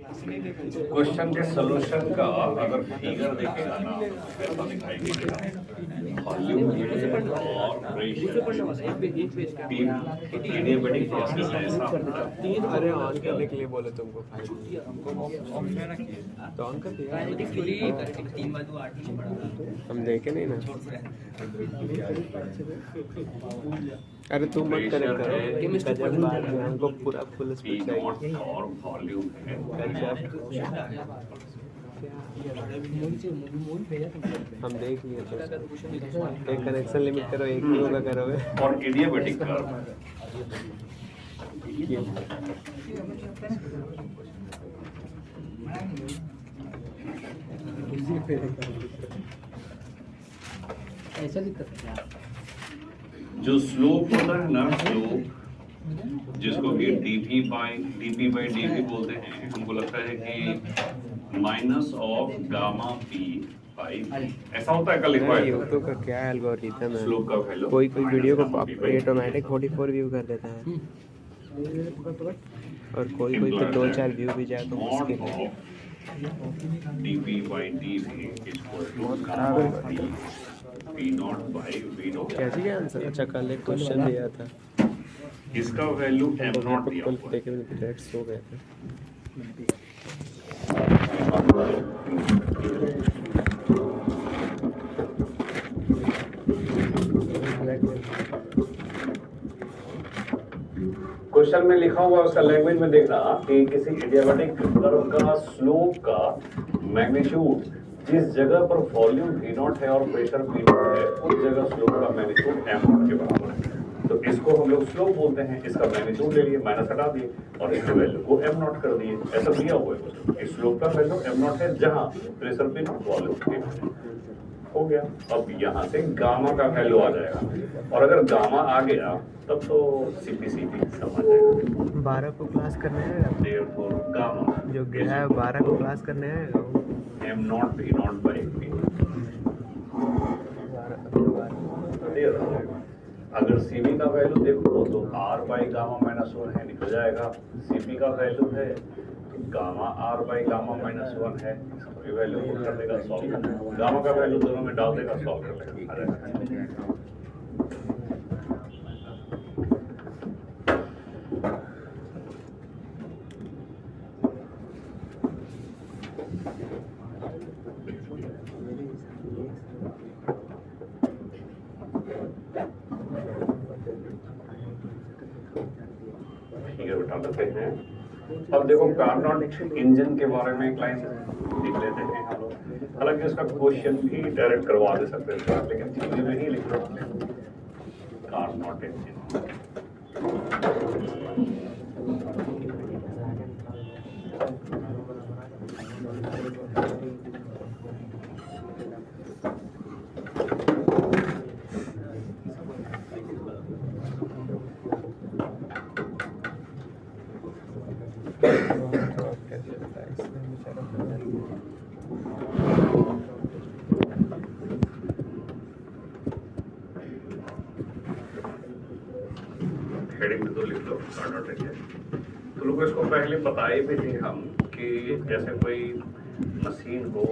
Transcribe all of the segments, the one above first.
Question के solution का अगर फिगर देखेगा ना ऐसा दिखाई देगा, वॉल्यूम और प्रेशर एडियाबैटिक प्रोसेस ऐसा होता है। अरे ऑन करने के लिए बोले तुमको फाइल तो ऑन कर दिया। हम देखे नहीं ना। अरे तुम मत करेक्ट करो, बाद में हमको पूरा फुल स्पीड चाहिए। और वॉल्यूम है हम देख लिए तो एक कनेक्शन लिमिट करो, एक ही होगा करोगे। और एडियाबैटिक कर्व ऐसा दिक्कत है जो स्लोप होता है ना, स्लोप जिसको कि डीपी बाई डीपी बोलते हैं, हमको लगता है कि minus of gamma P by ऐसा होता है। कल लिखवा है यूट्यूब का क्या एल्गोरिथम है, स्लोप का वैल्यू कोई कोई वीडियो को ऑटोमेटिक 44 व्यू कर देता है और कोई कोई तो 2-4 व्यू भी जाए तो मुश्किल है। DP by DV equal to खराब है। P not by V not. कैसे क्या आंसर? अच्छा कल एक क्वेश्चन दिया था, इसका वैल्यू एम नॉट दिया हुआ है। देखे मैंने डायरेक्ट सो गए थे। क्वेश्चन में लिखा हुआ उसका लैंग्वेज में देखना कि किसी एडियाबैटिक कर्व का स्लोप का मैग्नीट्यूड जिस जगह पर वॉल्यूम V नॉट है और प्रेशर P नॉट है, उस जगह स्लोप का मैग्नीट्यूड m नॉट के बराबर है। तो इसको हम लोग स्लोप बोलते हैं। इसका मैग्नीट्यूड ले लिए, माइनस हटा दिए और इसकी वैल्यू को m नॉट कर दिए। ऐसा दिया हुआ है कि स्लोप का वैल्यू m नॉट है जहां pressure P not volume P not हो गया। अब यहाँ से गामा का वैल्यू आ जाएगा और अगर गामा आ गया तब तो सीपी समझ जाएगा। 12 को क्लास करने आएगा, देयरफॉर गामा जो गया है 12 को क्लास करने आएगा m not v not by p। अगर cv का वैल्यू देखो तो r बाई गामा माइनस 1 है, निकल जाएगा। cp का वैल्यू है gamma r by gamma minus 1 है, इसकी वैल्यू पुट कर देगा, सॉल्व कर देगा। गामा का वैल्यू दोनों में डाल देगा, सॉल्व कर लेगा, आ जाएगा। बता देते हैं। अब देखो कार्नोट इंजन के बारे में एक लाइन लिख लेते हैं हम लोग। हालांकि इसका क्वेश्चन भी डायरेक्ट करवा दे सकते थे, लेकिन थ्योरी में ही लिख रहे हैं कार्नोट इंजन। हेडिंग में तो लिख लो कार्नोट इंजन। तो लोगों इसको पहले बताए भी थे हम कि जैसे कोई मशीन हो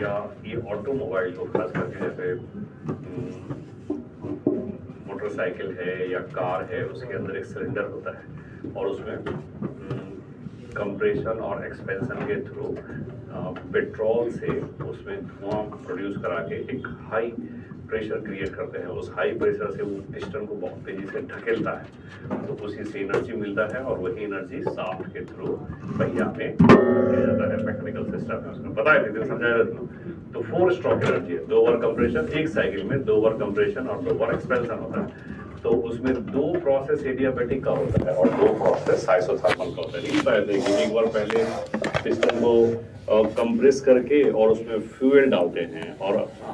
या ये ऑटोमोबाइल हो, खास करके जैसे मोटरसाइकिल है या कार है, उसके अंदर एक सिलेंडर होता है और उसमें कंप्रेशन और एक्सपेंशन के थ्रू पेट्रोल से उसमें धुआं प्रोड्यूस करा के एक हाई प्रेशर क्रिएट करते हैं। उस हाई प्रेशर से वो पिस्टन को बहुत तेजी से ढकेलता है, तो उसी से एनर्जी मिलता है और वही एनर्जी शाफ्ट के थ्रू पहिया में दिया जाता है। मैकेनिकल सिस्टम है, उसमें बताया थे, समझाया था। तो 4 स्ट्रोक एनर्जी है, 2 बार कंप्रेशन, एक साइकिल में 2 बार कंप्रेशन और 2 बार एक्सपेंशन होता है। तो उसमें 2 प्रोसेस एडियाबैटिक का होता है और 2 प्रोसेस आइसोथर्मल का होता है। एक बार पहले पिस्टन को कंप्रेस करके और उसमें फ्यूल डालते हैं और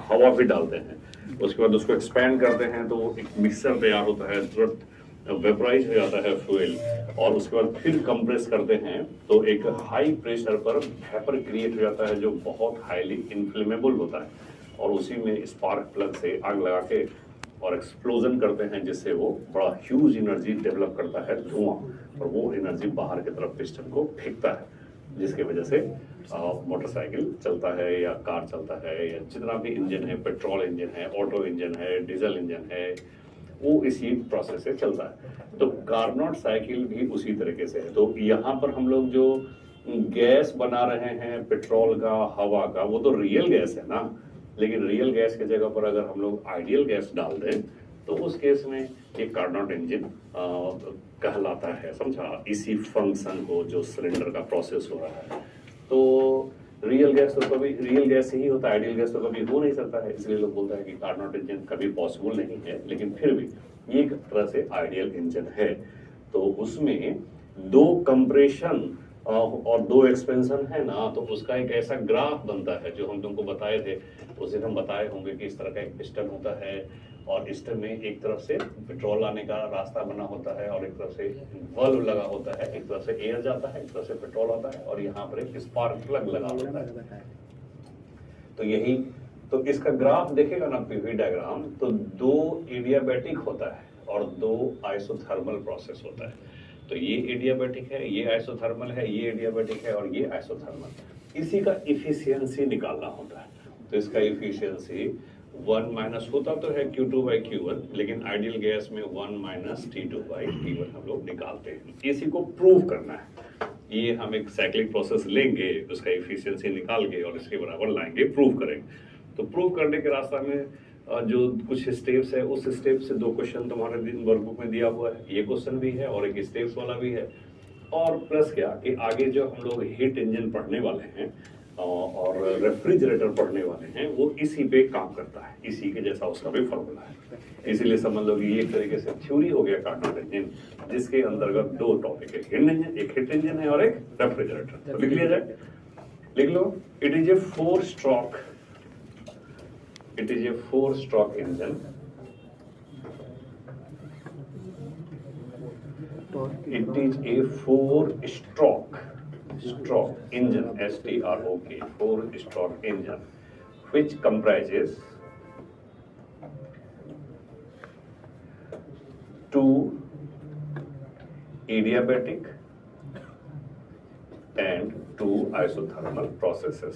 हवा भी डालते हैं, उसके बाद उसको एक्सपैंड करते हैं तो एक मिक्सर तैयार होता है, तुरंत वेपराइज हो जाता है फ्यूल, और उसके बाद फिर कंप्रेस करते हैं तो एक हाई प्रेशर पर वेपर क्रिएट हो जाता है जो बहुत हाईली इन्फ्लेमेबल होता है और उसी में स्पार्क प्लग से आग लगा के और एक्सप्लोजन करते हैं, जिससे वो बड़ा ह्यूज एनर्जी डेवलप करता है धुआं, और वो एनर्जी बाहर की तरफ पिस्टन को फेंकता है। जिसकी वजह से मोटरसाइकिल चलता है या कार चलता है या जितना भी इंजन है, पेट्रोल इंजन है, ऑटो इंजन है, डीजल इंजन है, वो इसी प्रोसेस से चलता है। तो कार्नोट साइकिल भी उसी तरीके से है। तो यहाँ पर हम लोग जो गैस बना रहे हैं पेट्रोल का, हवा का, वो तो रियल गैस है ना, लेकिन रियल गैस की जगह पर अगर हम लोग आइडियल गैस डाल दें तो उस केस में एक कार्नोट इंजन कहलाता है, समझा। इसी फंक्शन को जो सिलेंडर का प्रोसेस हो रहा है, तो रियल गैस तो कभी रियल गैस ही होता है, आइडियल गैस तो कभी हो नहीं सकता है, इसलिए लोग बोलते हैं कि कार्नोट इंजन कभी पॉसिबल नहीं है, लेकिन फिर भी ये एक तरह से आइडियल इंजन है। तो उसमें 2 कंप्रेशन और 2 एक्सपेंशन है ना, तो उसका एक ऐसा ग्राफ बनता है जो हम तुमको बताए थे, उस दिन हम बताए होंगे कि इस तरह का एक पिस्टन होता है और पिस्टन में एक तरफ से पेट्रोल आने का रास्ता बना होता है और एक तरफ से बल्ब लगा होता है, एक तरफ से एयर जाता है, एक तरफ से पेट्रोल आता है और यहाँ पर एक स्पार्क प्लग लगा होता है। तो यही तो इसका ग्राफ देखेगा ना, पीवी डायग्राम, तो 2 एडियाबैटिक होता है और 2 आइसोथर्मल प्रोसेस होता है। तो ये एडियाबैटिक है, ये आइसोथर्मल है, ये एडियाबैटिक है और ये आइसोथर्मल। इसी का इफिशियंसी निकालना होता है। तो इसका इफिशियंसी 1 माइनस होता तो है Q2/Q1, लेकिन आइडियल गैस में 1 माइनस T2/T1 हम लोग निकालते हैं। इसी को प्रूव करना है। ये हम एक साइक्लिक प्रोसेस लेंगे, उसका इफिशियंसी निकाल के और इसके बराबर लाएंगे, प्रूव करेंगे। तो प्रूव करने के रास्ता में जो कुछ स्टेप्स है, उस स्टेप से 2 क्वेश्चन तुम्हारे दिन वर्कबुक में दिया हुआ है। ये क्वेश्चन भी है और एक स्टेप्स वाला भी है। और प्लस क्या कि आगे जो हम लोग हीट इंजन पढ़ने वाले हैं और रेफ्रिजरेटर पढ़ने वाले हैं, वो इसी पे काम करता है, इसी के जैसा उसका भी फॉर्मूला है। इसीलिए समझ लो कि ये एक तरीके से थ्योरी हो गया कार्नोट इंजन, जिसके अंतर्गत 2 टॉपिक है, एक हीट इंजन है और एक रेफ्रिजरेटर। तो लिख लिया जाए, लिख लो। It is a 4-stroke engine. It is a 4-stroke engine, S-T-R-O-K, 4-stroke engine, which comprises 2 adiabatic and 2 isothermal processes.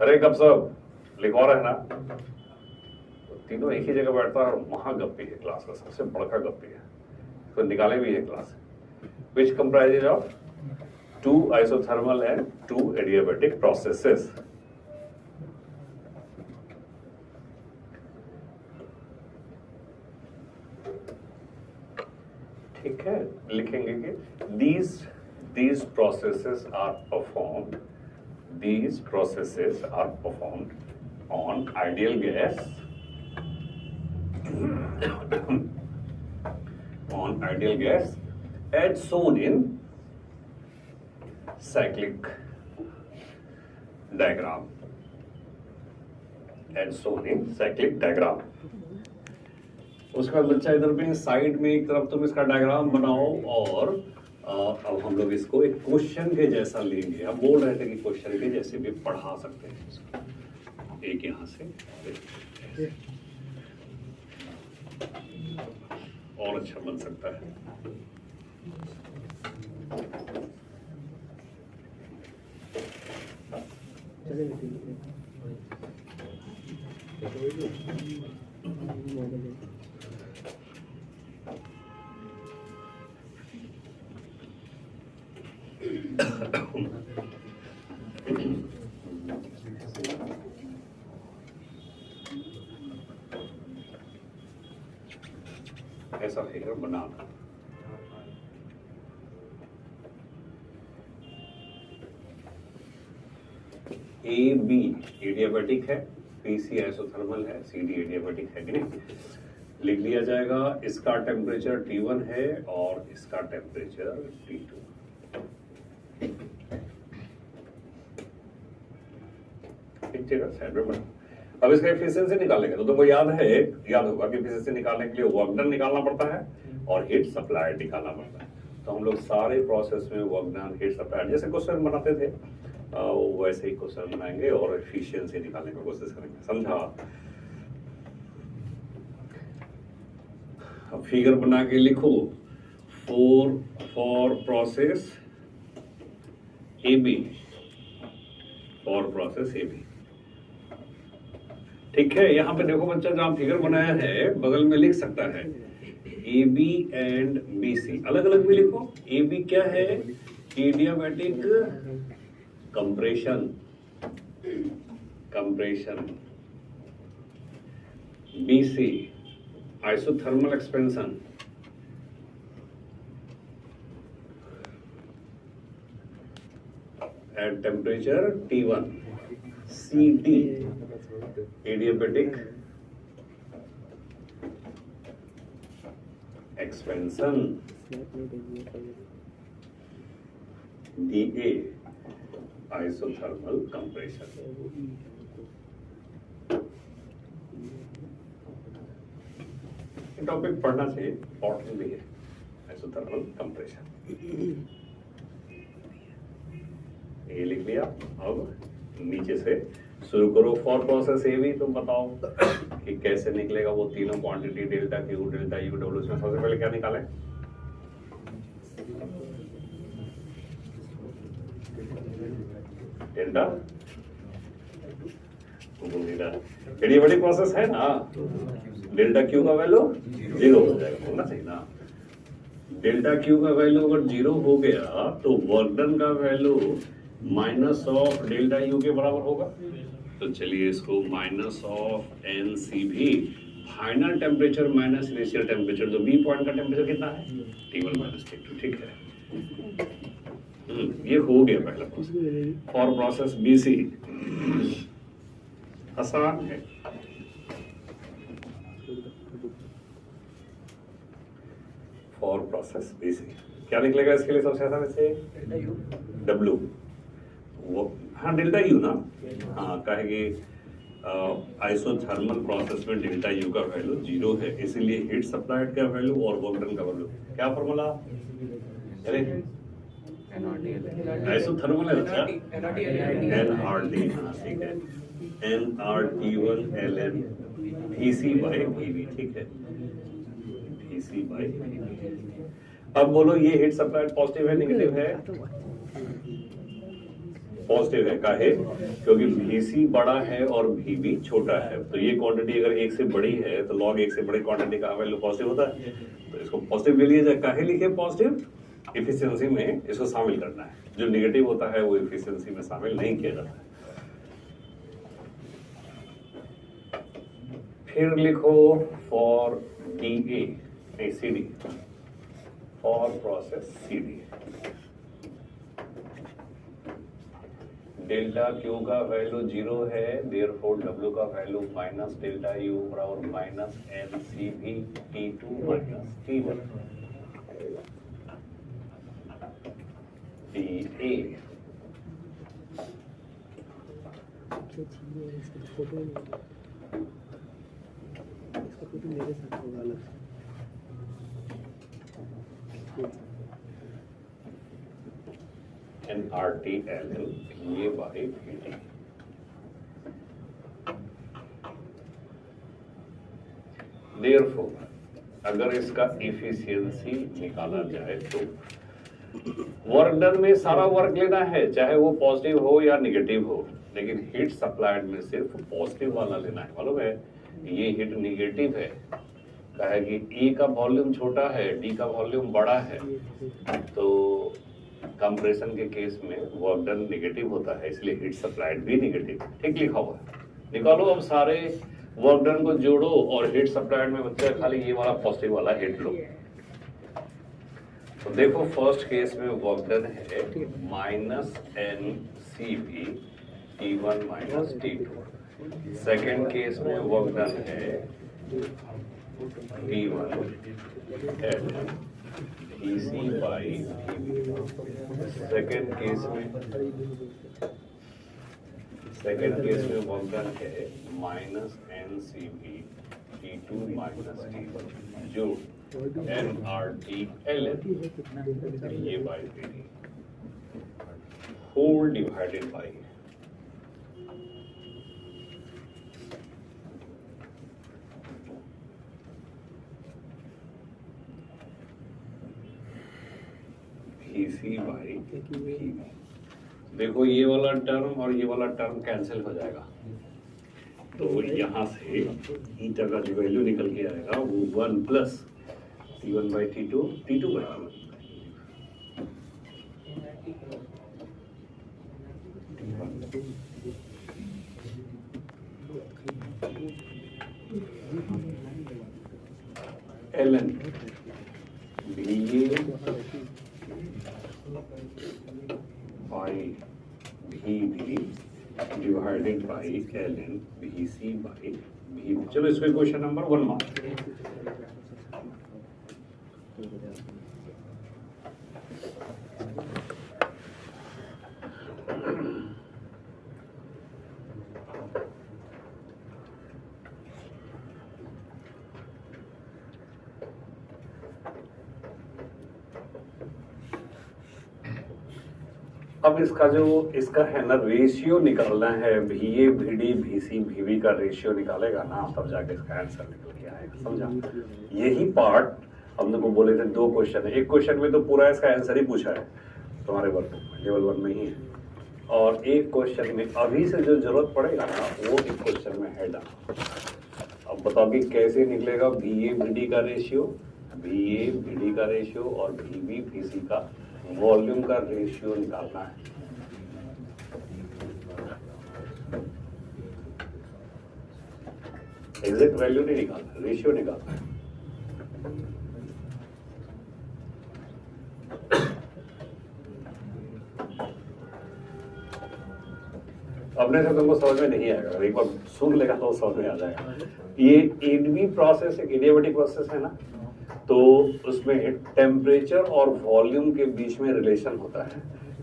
अरे कब सब लिखवा रहे हैं ना, तीनों एक ही जगह बैठता है और महागप्पी है, क्लास का सबसे बड़का गप्पी है, तो निकाले भी है class. Which comprises of 2 isothermal and 2 adiabatic processes. ठीक है, लिखेंगे कि these processes are performed on ideal gas as shown in cyclic diagram. उसके बाद बच्चा इधर भी साइड में एक तरफ तुम इसका डायग्राम बनाओ और अब हम लोग इसको एक क्वेश्चन के जैसा लेंगे। हम बोल रहे थे कि क्वेश्चन के जैसे भी पढ़ा सकते हैं इसको, एक यहाँ से और अच्छा बन सकता है। ऐसा फिगर बनाना। ए बी एडियाबैटिक है, पी सी आइसोथर्मल है, सी डी एडियाबैटिक है कि नहीं, लिख लिया जाएगा। इसका टेम्परेचर T1 है और इसका टेम्परेचर T2। अब इसका एफिशिएंसी निकालेंगे तो तुमको याद होगा कि एफिशिएंसी निकालने के लिए वर्क डन निकालना पड़ता है और हीट सप्लाई निकालना पड़ता है। तो हम लोग सारे प्रोसेस में वर्क डन, हीट सप्लाई जैसे क्वेश्चन बनाते थे वैसे ही क्वेश्चन बनाएंगे और एफिशिएंसी निकालने की कोशिश करेंगे, समझा। अब फिगर बना के लिखो, for process AB for process A B. ठीक है, यहाँ पे देखो बच्चा जहाँ फिगर बनाया है बगल में लिख सकता है A B and B C, अलग अलग भी लिखो। ए बी क्या है? Adiabatic compression, compression. B C isothermal expansion, at temperature T1, CD adiabatic expansion, DA isothermal compression। ये टॉपिक पढ़ना चाहिए, इंपॉर्टेंट भी है, आइसोथर्मल कंप्रेशन। ये लिख लिया। अब नीचे से शुरू करो फॉर प्रोसेस ए बी। तुम बताओ कि कैसे निकलेगा वो तीनों quantity delta Q, delta U, W. इसमें सबसे पहले क्या निकालें? डेल्टा। ये बड़ी प्रोसेस है ना, डेल्टा क्यू का वैल्यू 0 हो जाएगा, होना चाहिए ना। डेल्टा क्यू का वैल्यू अगर 0 हो गया तो वर्क डन का value minus of delta U के बराबर होगा। तो चलिए इसको माइनस ऑफ एन सी भी, final temperature minus initial temperature, जो बी पॉइंट का टेम्परेचर कितना है? T1 minus T2। ठीक है, ये हो गया पहला process. For process B C आसान है। फॉर प्रोसेस बी सी क्या निकलेगा इसके लिए? सबसे आसान से डब्ल्यू, वो हाँ डेल्टा यू ना, हाँ कहेंगे आइसोथर्मल प्रोसेस में डेल्टा यू का वैल्यू 0 है, इसीलिए हीट सप्लाइड का वैल्यू और वर्क डन का वैल्यू क्या फॉर्मूला? अरे आइसोथर्मल है अच्छा, NRT। हाँ ठीक है, NRT1 ln Vc by Vb। ठीक है, Vc बाई Vb। अब बोलो ये हीट सप्लाइड पॉजिटिव है नेगेटिव है? पॉजिटिव है। काहे? क्योंकि Vc बड़ा है और Vb छोटा है, तो ये क्वांटिटी अगर 1 से बड़ी है तो log 1 से बड़ी क्वांटिटी का वैल्यू पॉजिटिव होता है, तो इसको पॉजिटिव ले लिया जाए। काहे लिखे पॉजिटिव? इफिशियंसी में इसको शामिल करना है, जो नेगेटिव होता है वो इफिशियंसी में शामिल नहीं किया जाता है। फिर लिखो फॉर DA नहीं CD, for process CD delta Q का वैल्यू 0 है, देयरफॉर डब्ल्यू का वैल्यू माइनस डेल्टा यू बराबर minus N C V T2 minus T1 DA। मेरे साथ होगा अलग NRT ln ये बाई VT। देयरफॉर अगर इसका इफिशियंसी निकाला जाए तो वर्क डन में सारा वर्क लेना है, चाहे वो पॉजिटिव हो या नेगेटिव हो, लेकिन हीट सप्लाइड में सिर्फ पॉजिटिव वाला लेना है। मालूम है ये हीट नेगेटिव है, कहे कि E का वॉल्यूम छोटा है, D का वॉल्यूम बड़ा है, तो कंप्रेशन के केस में वर्क डन नेगेटिव होता है, इसलिए हीट सप्लाइड भी नेगेटिव। ठीक लिखा हुआ है। निकालो अब सारे वर्क डन को जोड़ो और हीट सप्लाइड में बच्चा खाली ये वाला पॉजिटिव वाला हीट लो। तो देखो फर्स्ट केस में वर्क डन है minus N C V T1 minus T2। Second case में वर्क डन है T1 ln Vc by second case में वर्क डन है minus N C V T2 minus T1 जो NRT ln ये by Vd whole divided by Vc by Vb। देखो ये वाला term और ये वाला टर्म कैंसिल हो जाएगा, तो यहाँ से ईटा का जो वैल्यू निकल के आएगा वो 1 plus T1 by T2 T2 by T1 ln VA by VB divided by ln VC by VB। चलो इसको क्वेश्चन नंबर 1 मान। अब इसका है ना रेशियो निकालना है, VA VD VC VB का रेशियो निकालेगा ना, तब जाके इसका आंसर निकल के आएगा, समझा। यही पार्ट हम लोग को बोले थे 2 क्वेश्चन है, एक क्वेश्चन में तो पूरा इसका आंसर ही पूछा है तुम्हारे वर्क में, लेवल 1 में ही है, और एक क्वेश्चन में अभी से जो जरूरत पड़ेगा ना वो एक क्वेश्चन में है डाल। अब बताओ कि कैसे निकलेगा VA VD का रेशियो, VA VD का रेशियो और VB VC का वॉल्यूम का रेशियो निकालना है। एग्जैक्ट वैल्यू नहीं निकालना, रेशियो निकालना है। अपने से तुमको समझ में नहीं आएगा, एक बार सुन लेगा तो समझ में आ जाएगा। ये एडमी प्रोसेस एक एडियाबेटिक प्रोसेस है ना, तो उसमें टेम्परेचर और वॉल्यूम के बीच में रिलेशन होता है,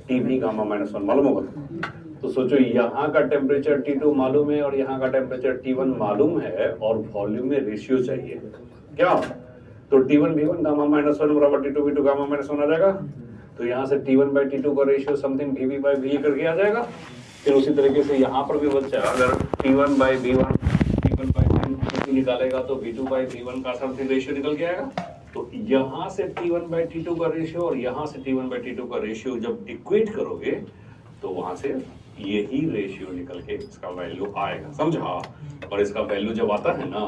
Tv गामा -1 मालूम होगा। तो सोचो यहाँ का टेम्परेचर T2 मालूम है और यहाँ का टेम्परेचर T1 मालूम है और वॉल्यूम में रेशियो चाहिए क्या, तो T1 V1 गामा -1 बराबर T2 V2 गामा -1 आ जाएगा। तो यहाँ से T1 बाई T2 का ratio something VB by VA करके आ जाएगा। फिर उसी तरीके से यहाँ पर भी बच्चा अगर T1 by V1 T1 by T2 निकालेगा तो V2 बाई V1 का समथिंग रेशियो निकल के आएगा। तो यहाँ से T1 बाई T2 का रेशियो और यहाँ से T1 बाई T2 का रेशियो जब इक्वेट करोगे तो वहां से यही रेशियो निकल के इसका वैल्यू आएगा, समझा। और इसका वैल्यू जब आता है ना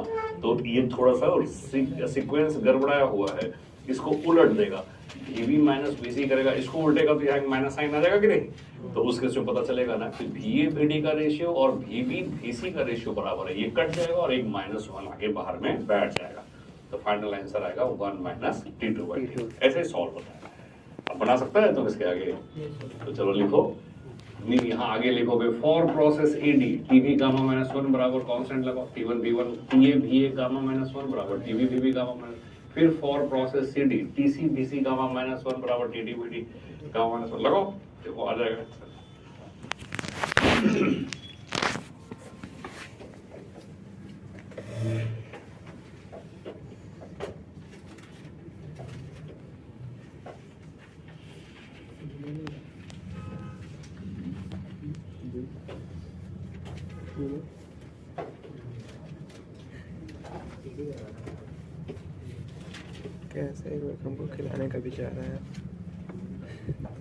तो ये थोड़ा सा सीक्वेंस गड़बड़ाया हुआ है, इसको उलट देगा, VB माइनस VC करेगा, इसको उल्टेगा तो यहाँ माइनस साइन आ जाएगा कि नहीं। तो उसके से पता चलेगा ना कि VA VD का रेशियो और VB VC का रेशियो बराबर है, ये कट जाएगा और एक -1 आगे बाहर में बैठ जाएगा। तो फाइनल आंसर आएगा 1 माइनस T2/T2। ऐसे सॉल्व होता है। अब बना सकता है तुम इसके आगे, तो चलो लिखो, नहीं यहाँ आगे लिखोगे for process AD TV gamma -1 बराबर कांस्टेंट लगाओ T1 V1 TA VA gamma -1 बराबर TV VB गामा -1, फिर for process CD TC VC gamma -1 बराबर TD VD गामा -1 लगाओ, देखो आ जाएगा। कैसे हमको खिलाने का विचार है,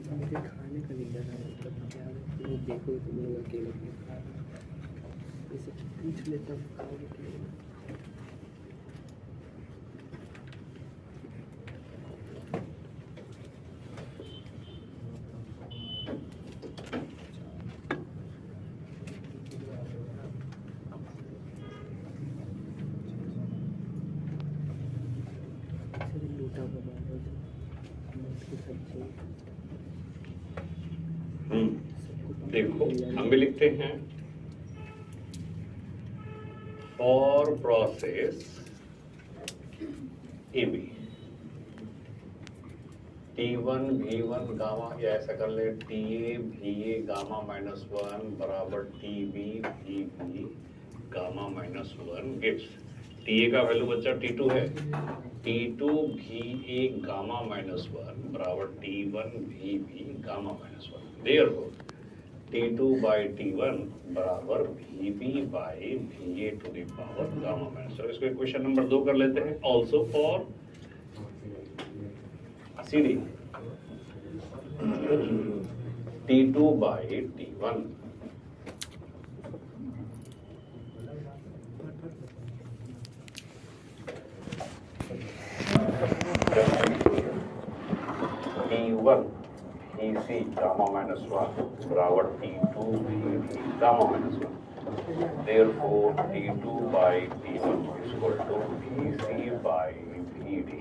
मुझे खाने का नहीं लगा, मतलब क्या है, देखो तुम लोग अकेले इसे पूछ लेता हूँ खाओगे कि नहीं। देखो हम भी लिखते हैं for process AB T1 V1 gamma, या ऐसा कर ले TA VA गामा -1 बराबर TB VB gamma -1 gives TA का वैल्यू बच्चा T2 है, T2 VA गामा -1 बराबर T1 VB gamma -1, therefore T2 by T1 बराबर VB by VA to the power gamma -1। इसको इक्वेशन नंबर 2 कर लेते हैं। Also for CD T2 by T1. T1 EC gamma minus 1 बराबर T2 VD gamma minus 1. Therefore, T2 by T1 is equal to VC by VD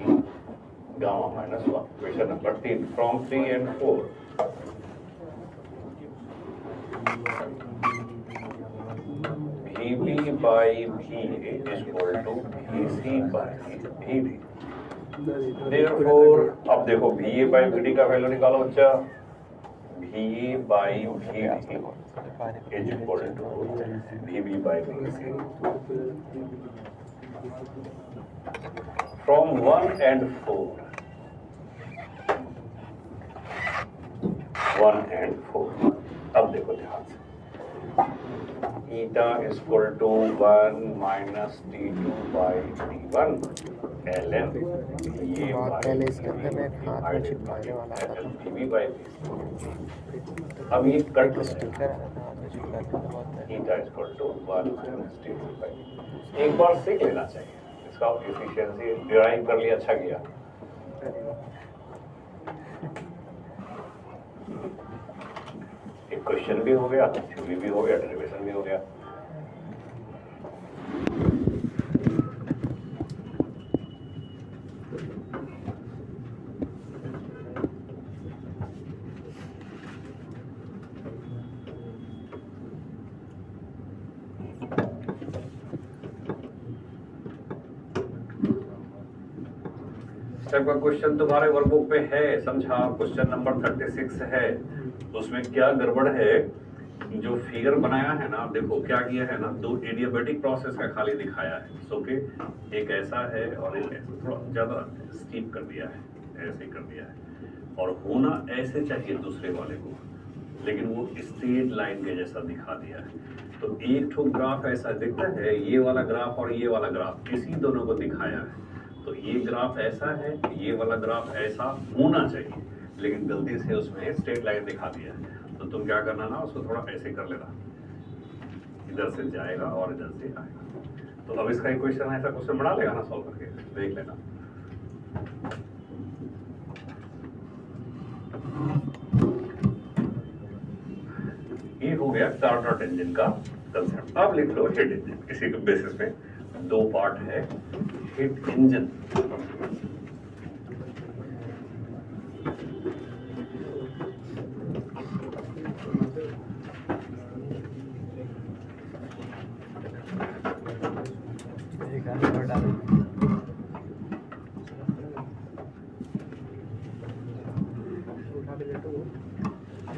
gamma minus 1. Question number 3 from 3 and 4. VB by VA is equal to VC by VD. Therefore, अब देखो VA by VD का value निकालो बच्चा. VA by VD is equal to VB by VC. From 1 and 4. 1 and 4. अब देखो ध्यान से. Eta is equal to 1 minus T2 by T1 ln VA by पहले इसके अंदर मैं एक हाथ में चिपकाने वाला था ln VB by VC. अब ये कट स्टिकर है ना, हाथ में चिपकाने का बहुत है। Eta is equal to 1 minus T2 by एक बार सीख लेना चाहिए. इसका एफिशिएंसी डिराइव कर लिया, अच्छा किया. एक क्वेश्चन भी हो गया, थ्योरी भी हो गया, डेरिवेशन भी हो गया. का क्वेश्चन तुम्हारे वर्कबुक पे है, समझा. क्वेश्चन नंबर 36 है. उसमें क्या गड़बड़ है, जो फिगर बनाया है ना, देखो क्या किया है ना, दो एडियाबेटिक प्रोसेस का खाली दिखाया है. ओके, एक ऐसा है और एक ऐसा, थोड़ा ज्यादा स्टीप कर दिया है, ऐसे कर दिया है. और होना ऐसे चाहिए दूसरे वाले को, लेकिन वो स्ट्रेट लाइन के जैसा दिखा दिया है. तो एक ठो ग्राफ ऐसा दिखता है, ये वाला ग्राफ और ये वाला ग्राफ, इसी दोनों को दिखाया है. तो ये ग्राफ ऐसा है, ये वाला ग्राफ ऐसा होना चाहिए, लेकिन गलती से उसमें स्ट्रेट लाइन दिखा दिया है. तो तुम क्या करना ना, उसको थोड़ा ऐसे कर लेना, इधर से जाएगा और इधर से आएगा. तो अब इसका इक्वेशन ऐसा क्वेश्चन बना लेगा ना, सॉल्व करके देख लेना. ये हो गया कार्नोट इंजन का कंसेप्ट. अब लिख लो हिट इंजन. इसी के बेसिस पे दो पार्ट है. हिट इंजन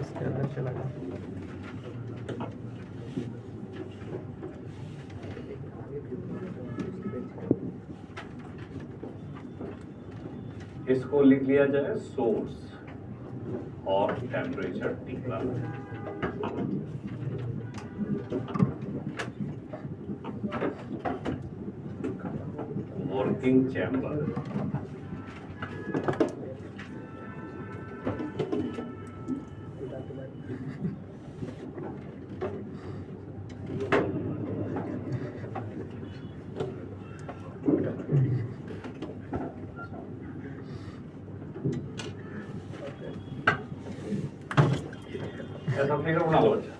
इसके अंदर चला गया. इसको लिख लिया जाए सोर्स और टेम्परेचर T1. वर्किंग चैम्बर, ऐसा फिगर बना लो बच्चा.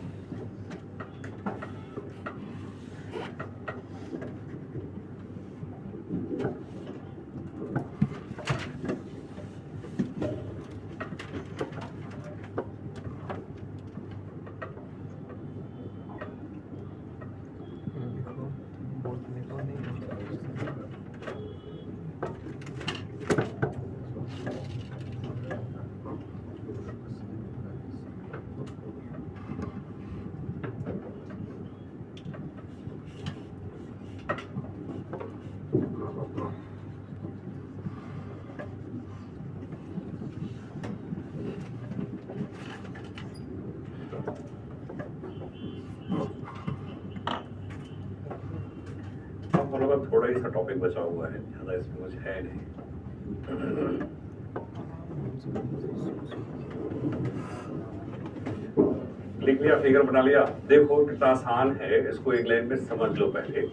थोड़ा ही सा टॉपिक बचा हुआ है, ज़्यादा इसमें कुछ है नहीं. लिख लिया, फिगर बना लिया। देखो कितना आसान है, इसको एक लाइन में समझ लो पहले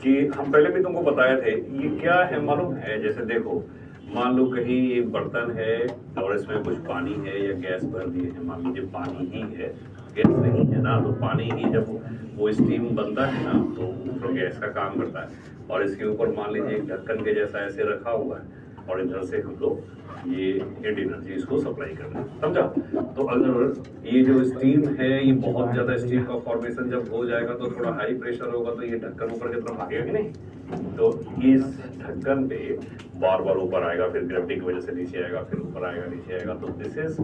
कि हम पहले भी तुमको बताए थे ये क्या है मालूम है। जैसे देखो मान लो कहीं एक बर्तन है और इसमें कुछ पानी है या गैस भर दिए है, मान लीजिए पानी ही है, गैस नहीं है ना, तो पानी ही जब वो स्टीम बनता है ना तो गैस का काम करता है। और इसके ऊपर मान लीजिए एक ढक्कन के जैसा ऐसे रखा हुआ है और इधर से हम लोग ये हीट एनर्जी इसको सप्लाई करना है, समझा। तो अगर ये जो स्टीम है ये बहुत ज्यादा स्टीम का फॉर्मेशन जब हो जाएगा तो थोड़ा हाई प्रेशर होगा तो ये ढक्कन ऊपर की तरफ भागेगा कि नहीं, तो इस ढक्कन पे बार बार ऊपर आएगा, फिर ग्रेविटी की वजह से नीचे आएगा, फिर ऊपर आएगा, नीचे आएगा। तो दिस इज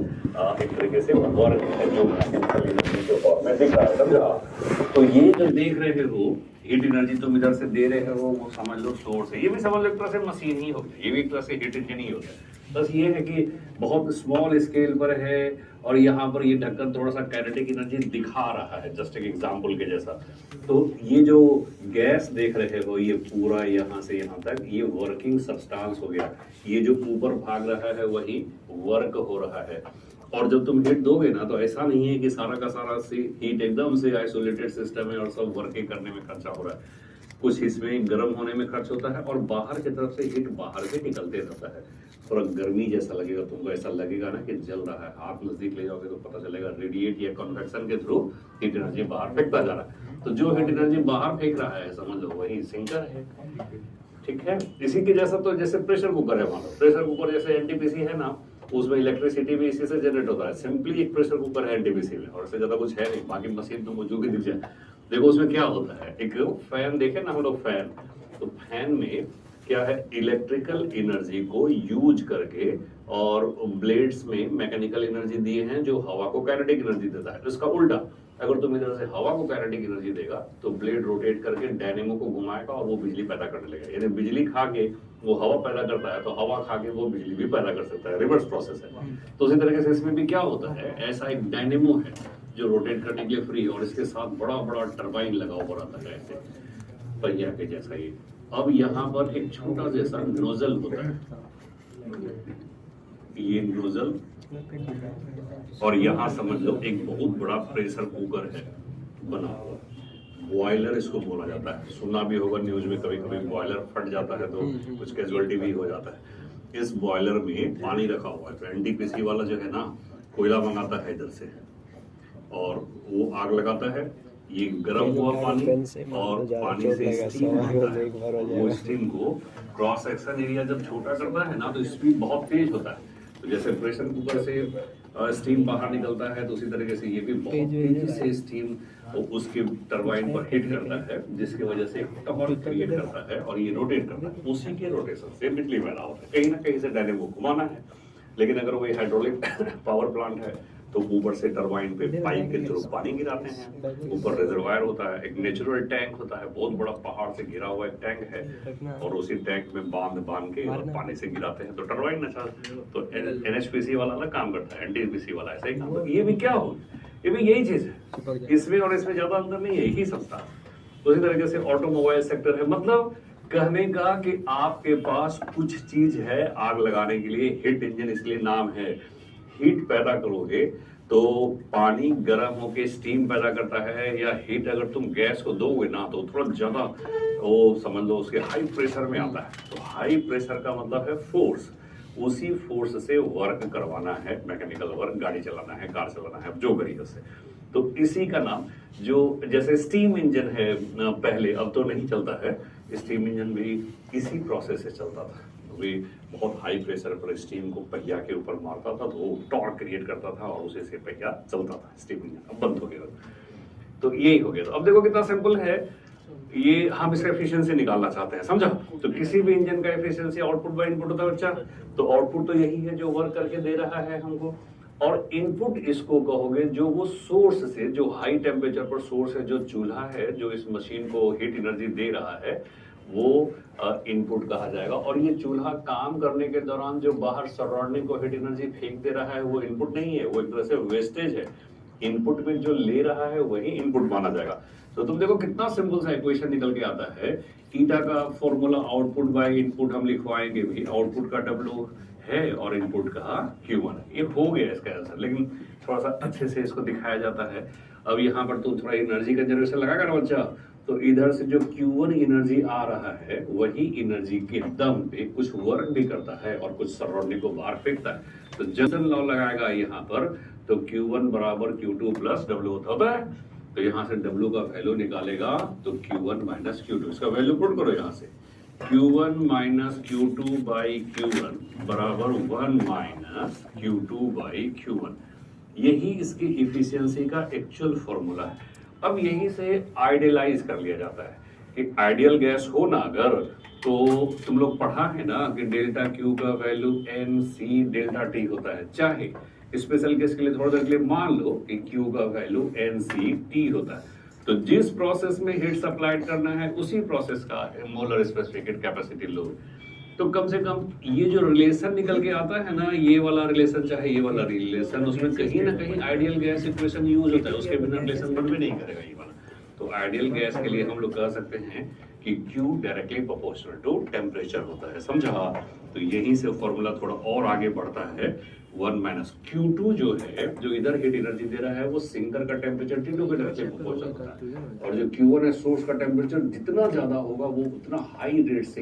एक तरीके से वर्क है जो मैकेनिकल एनर्जी के फॉर्म में दिख रहा है, समझा। तो ये जो देख रहे हो हीट एनर्जी तुम इधर से दे रहे हो वो समझ लो सोर्स है। ये भी समझ लो एक तरह से मशीन ही हो गया, ये भी एक तरह से हीट इंजन ही हो गया। बस ये है कि बहुत स्मॉल स्केल पर है और यहाँ पर ये ढक्कन थोड़ा सा काइनेटिक एनर्जी दिखा रहा है, जस्ट एक एग्जांपल के जैसा। तो ये जो गैस देख रहे हो ये पूरा यहाँ से यहाँ तक ये वर्किंग सब्सटेंस हो गया। ये जो ऊपर भाग रहा है वही वर्क हो रहा है। और जब तुम हीट दोगे ना तो ऐसा नहीं है कि सारा का सारा हीट एकदम से आइसोलेटेड सिस्टम है और सब वर्किंग करने में खर्चा हो रहा है। कुछ इसमें गर्म होने में खर्च होता है और बाहर की तरफ से हीट बाहर से निकलते रहता है। थोड़ा गर्मी जैसा लगेगा तुमको, ऐसा लगेगा ना कि जल रहा है। हाथ नजदीक ले जाओगे तो पता चलेगा रेडिएट या कन्वेक्शन के थ्रू हीट एनर्जी बाहर फेंकता जा रहा है। तो जो हीट एनर्जी बाहर फेंक रहा है समझ लो वही सिंकर है, ठीक है। इसी के जैसा तो जैसे प्रेशर कुकर है, मान लो प्रेशर कुकर जैसे एनटीपीसी है ना, उसमें इलेक्ट्रिसिटी भी इसी से जनरेट होता है। सिंपली एक प्रेशर कुकर है एनटीपीसी में और इससे ज्यादा कुछ है नहीं। बाकी मशीन तुमको जो भी दिख जाए, देखो उसमें क्या होता है, एक फैन देखे ना हम लोग फैन, तो फैन में क्या है इलेक्ट्रिकल एनर्जी को यूज करके और ब्लेड्स में मैकेनिकल एनर्जी दिए हैं जो हवा को काइनेटिक एनर्जी देता है। तो इसका उल्टा, अगर तुम इधर से हवा को काइनेटिक एनर्जी देगा तो ब्लेड रोटेट करके डायनेमो को घुमाएगा और वो बिजली पैदा करने लगेगा। यानी बिजली खा के वो हवा पैदा करता है तो हवा खा के वो बिजली भी पैदा कर सकता है, रिवर्स प्रोसेस है। तो उसी तरीके से इसमें भी क्या होता है, ऐसा एक डायनेमो है जो रोटेट करने के लिए फ्री और इसके साथ बड़ा बड़ा टरबाइन लगा हुआ रहता है ऐसे पहिया के जैसा ही। अब यहाँ पर एक छोटा जैसा नोजल होता है, ये नोजल, और यहाँ समझ लो एक बहुत बड़ा प्रेशर कुकर है बना हुआ, बॉयलर इसको बोला जाता है। सुना भी होगा न्यूज में, कभी कभी बॉयलर फट जाता है तो कुछ कैजुअलिटी भी हो जाता है। इस बॉयलर में पानी रखा हुआ है, तो एनटीपीसी वाला जो है ना कोयला मंगाता है इधर से और वो आग लगाता है, ये गर्म हुआ पानी और पानी से स्टीम आता है। वो स्टीम को क्रॉस सेक्शन एरिया जब छोटा करता है ना तो स्पीड बहुत तेज होता है। तो जैसे प्रेशर कुकर से स्टीम बाहर निकलता है तो उसी तरीके से ये भी बहुत तेजी से स्टीम उसके टरबाइन पर हिट करता है, जिसकी वजह से टॉर्क क्रिएट करता है और ये रोटेट करता है। उसी के रोटेशन से बिजली पैदा होता है। कहीं ना कहीं से डायनेमो घुमाना है। लेकिन अगर वो हाइड्रोलिक पावर प्लांट है तो ऊपर से टरबाइन पे पाइप के थ्रू पानी गिराते हैं। ऊपर रिजर्वायर होता है, एक नेचुरल टैंक होता है, बहुत बड़ा पहाड़ से घिरा हुआ एक टैंक है और उसी टैंक में बांध के और पानी से गिराते हैं तो टरबाइन नचा। तो एनएचपीसी वाला अलग काम करता है, एनटीपीसी वाला ऐसा ही काम करता है। ये भी क्या हो, ये भी यही चीज है, इसमें और इसमें ज्यादा अंतर नहीं है, एक ही सस्ता। उसी तरीके से ऑटोमोबाइल सेक्टर है, मतलब कहने का कि आपके पास कुछ चीज है आग लगाने के लिए, हिट इंजन इसलिए नाम है। हीट पैदा करोगे तो पानी गर्म होके स्टीम पैदा करता है, या हीट अगर तुम गैस को दोगे ना तो थोड़ा ज्यादा वो समझ लो उसके हाई प्रेशर में आता है। तो हाई प्रेशर का मतलब है फोर्स, उसी फोर्स से वर्क करवाना है, मैकेनिकल वर्क, गाड़ी चलाना है, कार चलाना है, जो करिए उससे। तो इसी का नाम, जो जैसे स्टीम इंजन है पहले, अब तो नहीं चलता है, स्टीम इंजन भी इसी प्रोसेस से चलता था। वे बहुत हाई प्रेशर पर स्टीम को पहिया के ऊपर मारता था तो वो टॉर्क क्रिएट करता था और उसी से पहिया चलता था स्टीम इंजन। अब बंद हो गया, तो यही हो गया। तो अब देखो कितना सिंपल है ये, हम इसका एफिशिएंसी निकालना चाहते हैं, समझा। तो किसी भी इंजन का एफिशिएंसी आउटपुट बाय इनपुट होता है बच्चा। तो आउटपुट तो यही है जो वर्क करके दे रहा है हमको, और इनपुट इसको कहोगे जो वो सोर्स से, जो हाई टेम्परेचर पर सोर्स है, जो चूल्हा है जो इस मशीन को हीट एनर्जी दे रहा है, वो इनपुट कहा जाएगा। और ये चूल्हा काम करने के दौरान जो बाहर सराउंडिंग को हीट एनर्जी फेंक दे रहा है वो इनपुट नहीं है, वो एक तरह से वेस्टेज है। इनपुट में जो ले रहा है वही इनपुट माना जाएगा। तो तुम देखो कितना सिंपल सा इक्वेशन निकल के आता है। ईटा का फॉर्मूला आउटपुट बाय इनपुट हम लिखवाएंगे भी, आउटपुट का डब्ल्यू है और इनपुट का Q1 है। ये हो गया इसका आंसर, लेकिन थोड़ा सा अच्छे से इसको दिखाया जाता है। अब यहाँ पर तो थोड़ा एनर्जी का जनरेशन लगाएगा ना बच्चा, तो इधर से जो Q1 एनर्जी आ रहा है वही एनर्जी के दम पे कुछ वर्क भी करता है और कुछ सराउंडिंग को बाहर फेंकता है। तो जंक्शन लॉ लगाएगा यहाँ पर, तो Q1 बराबर Q2 प्लस W होता है। तो यहाँ से W का वैल्यू निकालेगा तो Q1 माइनस Q2, इसका वैल्यू पुट करो यहाँ से। Q1 minus Q2 by Q1 बराबर 1 माइनस Q2 बाई Q1। यही इसकी इफिशियंसी का एक्चुअल फॉर्मूला है। अब यहीं से आइडियलाइज कर लिया जाता है कि आइडियल गैस हो ना अगर, तो तुम लोग पढ़ा है ना कि डेल्टा Q का वैल्यू NC डेल्टा T होता है। चाहे स्पेशल केस के लिए थोड़ा देर के लिए मान लो कि Q का वैल्यू NCT होता है, तो जिस प्रोसेस में हीट सप्लाइड करना है उसी प्रोसेस का मोलर स्पेसिफिक हीट कैपेसिटी लो। तो कम से कम ये जो रिलेशन निकल के आता है ना, ये वाला रिलेशन चाहे ये वाला रिलेशन, उसमें कहीं ना कहीं आइडियल गैस इक्वेशन यूज होता है, उसके बिना रिलेशन बन भी नहीं करेगा ये वाला। तो आइडियल गैस के लिए हम लोग कह सकते हैं कि Q directly proportional to temperature होता है, समझा। तो यहीं से फॉर्मूला थोड़ा और आगे बढ़ता है। 1 माइनस Q2 जो है, जो इधर हीट एनर्जी दे रहा है, वो सिंकर का टेम्परेचर T2 के डायरेक्टली प्रोपोर्शनल होता है, और जो Q1 है सोर्स का टेम्परेचर जितना ज्यादा होगा वो उतना हाई रेट से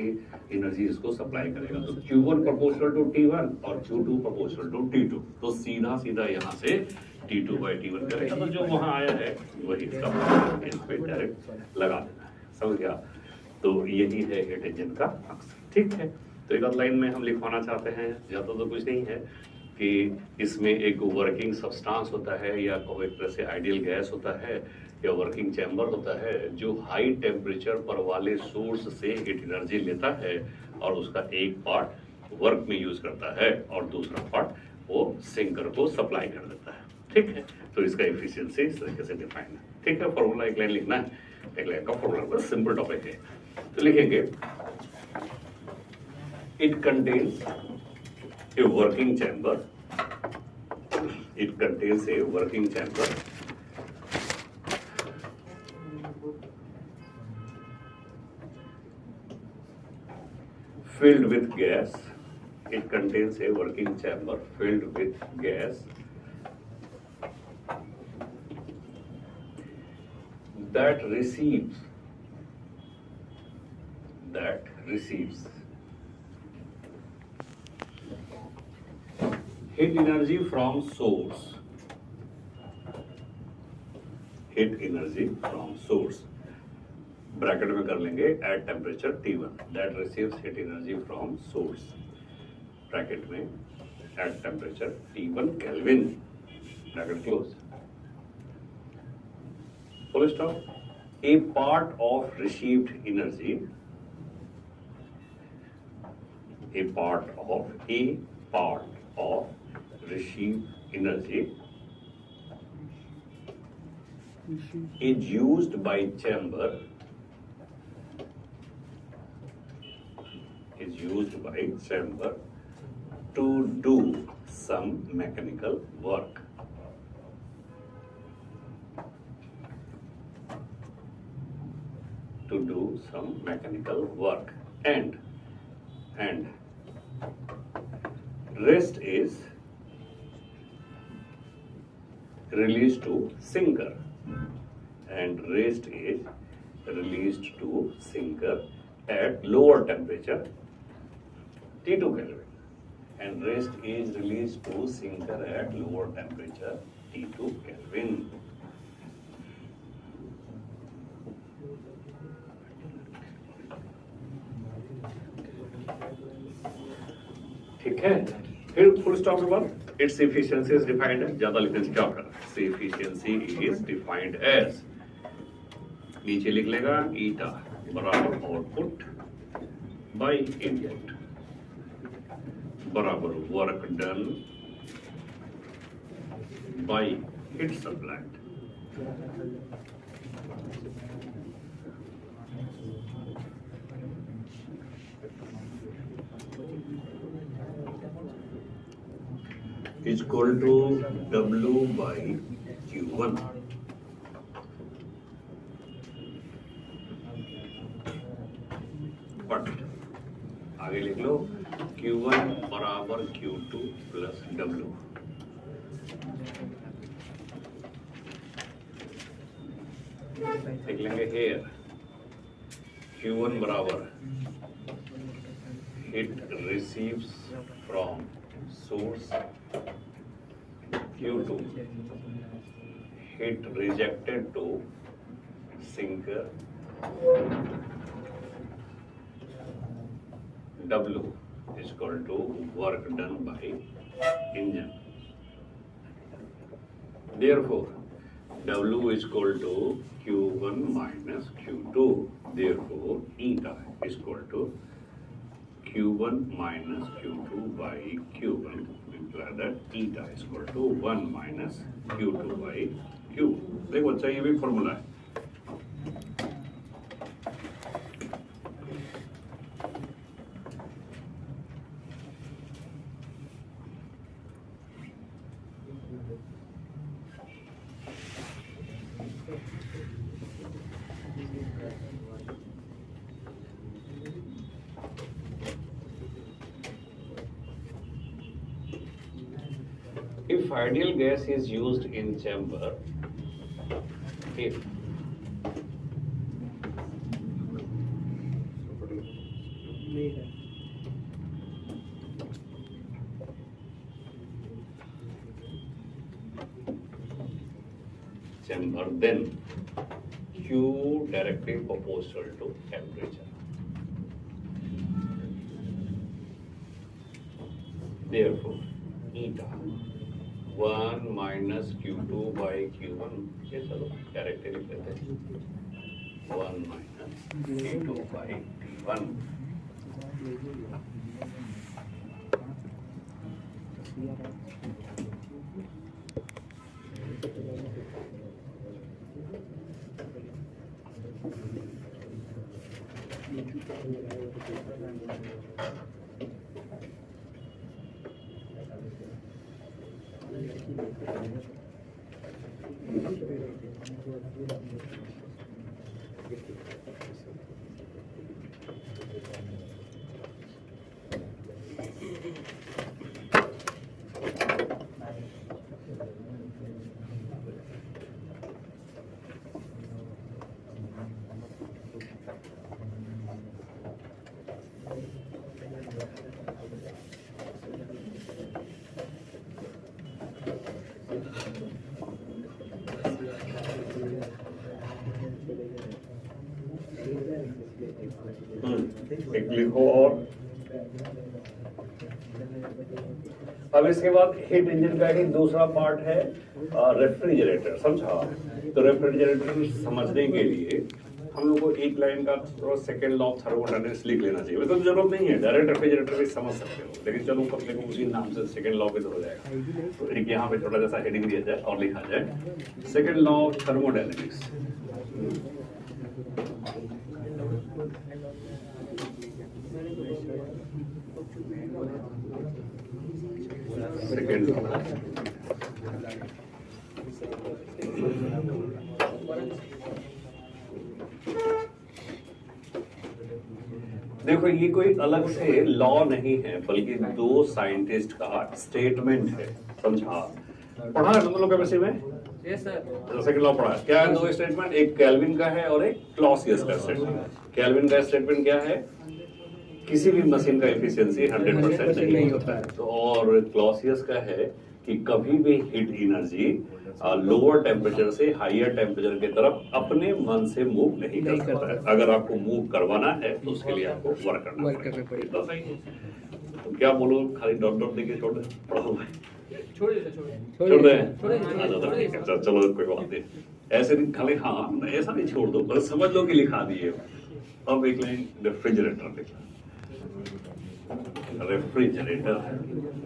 एनर्जी इसको सप्लाई करेगा। तो Q1 प्रोपोर्शनल टू T1 और Q2 प्रोपोर्शनल टू T2, तो सीधा सीधा यहाँ से T2 बाई T1 करेगा। तो जो वहां आया है वही इसका इस पे डायरेक्ट लगा देना है, समझ गया। तो यही है हीट इंजन का अक्सर, ठीक है। तो एक लाइन में हम लिखवाना चाहते हैं, ज्यादा तो कुछ नहीं है, कि इसमें एक वर्किंग सब्सटेंस होता है या एक तरह से आइडियल गैस होता है या वर्किंग चैम्बर होता है, जो हाई टेम्परेचर पर वाले सोर्स से हीट एनर्जी लेता है और उसका एक पार्ट वर्क में यूज करता है और दूसरा पार्ट वो सिंकर को सप्लाई कर देता है, ठीक है। तो इसका एफिशिएंसी इस तरीके से डिफाइन है, ठीक है। फॉर्मूला एक लाइन लिखना है, एक लाइन का फॉर्मूला बस सिंपल टॉपिक है। तो लिखेंगे it contains a working chamber, it contains a working chamber filled with gas, it contains a working chamber filled with gas that receives heat energy from source, heat energy from source, bracket में कर लेंगे at temperature T1, that receives heat energy from source, bracket में at temperature T1 Kelvin, bracket close, full stop. A part of received energy, a part of received energy is used by chamber to do some mechanical work. And rest is released to sinker, at lower temperature T2 Kelvin, and rest is released to sinker at lower temperature T2 Kelvin. ठीक है, फिर full stop के बाद its efficiency is defined है, ज्यादा लिखने से क्या होगा, एफिशिएंसी इज डिफाइंड एज, नीचे लिख लेगा ईटा बराबर आउटपुट बाय इनपुट बराबर work done by heat supplied. is equal to W by Q1. But आगे लिख लो Q1 बराबर Q2 प्लस W। देख लेंगे हेयर Q1 बराबर it receives from source, Q2 it rejected to sinker, W is equal to work done by engine. Therefore, W is equal to Q1 minus Q2. Therefore, eta is equal to Q1 minus Q2 by Q1. Imply that eta is equal to 1 minus Q2 by Q. देखो अच्छा ये भी formula है। If ideal gas is used in chamber, if नहीं है chamber, then Q directly proportional to temperature. Therefore, eta 1 minus Q2 by Q1, ये चलो directly लिख लेते हैं 1 minus Q2 by T1। एक लिखो और अब इसके बाद हीट इंजन का ही दूसरा पार्ट है रेफ्रिजरेटर, समझा? तो रेफ्रिजरेटर समझने के लिए हम लोग को एक लाइन का थोड़ा सेकंड लॉ ऑफ थर्मोडायनेमिक्स लिख लेना चाहिए। वैसे तो जरूरत नहीं है, डायरेक्ट रेफ्रिजरेटर भी समझ सकते हो, लेकिन चलो कर लेंगे उसी नाम से सेकंड लॉ पे हो जाएगा। तो एक यहाँ पे थोड़ा जैसा हेडिंग दिया जाए और लिखा जाए second law of thermodynamics. Second law देखो, ये कोई अलग से लॉ नहीं है, बल्कि दो साइंटिस्ट का स्टेटमेंट है, समझा? पढ़ा है तुम लोग केमिस्ट्री में? Yes sir. सेकंड लॉ पढ़ा है। क्या है दो स्टेटमेंट? एक केल्विन का है और एक क्लॉसियस का स्टेटमेंट। केल्विन का स्टेटमेंट क्या है? किसी भी मशीन का एफिशिएंसी 100% नहीं होता है। तो और क्लॉसियस का है कि कभी भी हीट एनर्जी लोअर टेम्परेचर से हायर टेम्परेचर की तरफ अपने मन से मूव नहीं कर सकता है। अगर आपको मूव करवाना है तो उसके लिए आपको वर्क करना पड़ेगा। सही है। तो क्या बोलो, खाली डॉट डॉट देके छोड़ दे? पढ़ो भाई, छोड़ दे। चलो कोई बात नहीं, ऐसे नहीं खाली, हाँ ऐसा नहीं छोड़ दो, बस समझ लो कि लिखा दिए। अब एक लाइन रेफ्रिजरेटर लिखा, रेफ्रिजरेटर,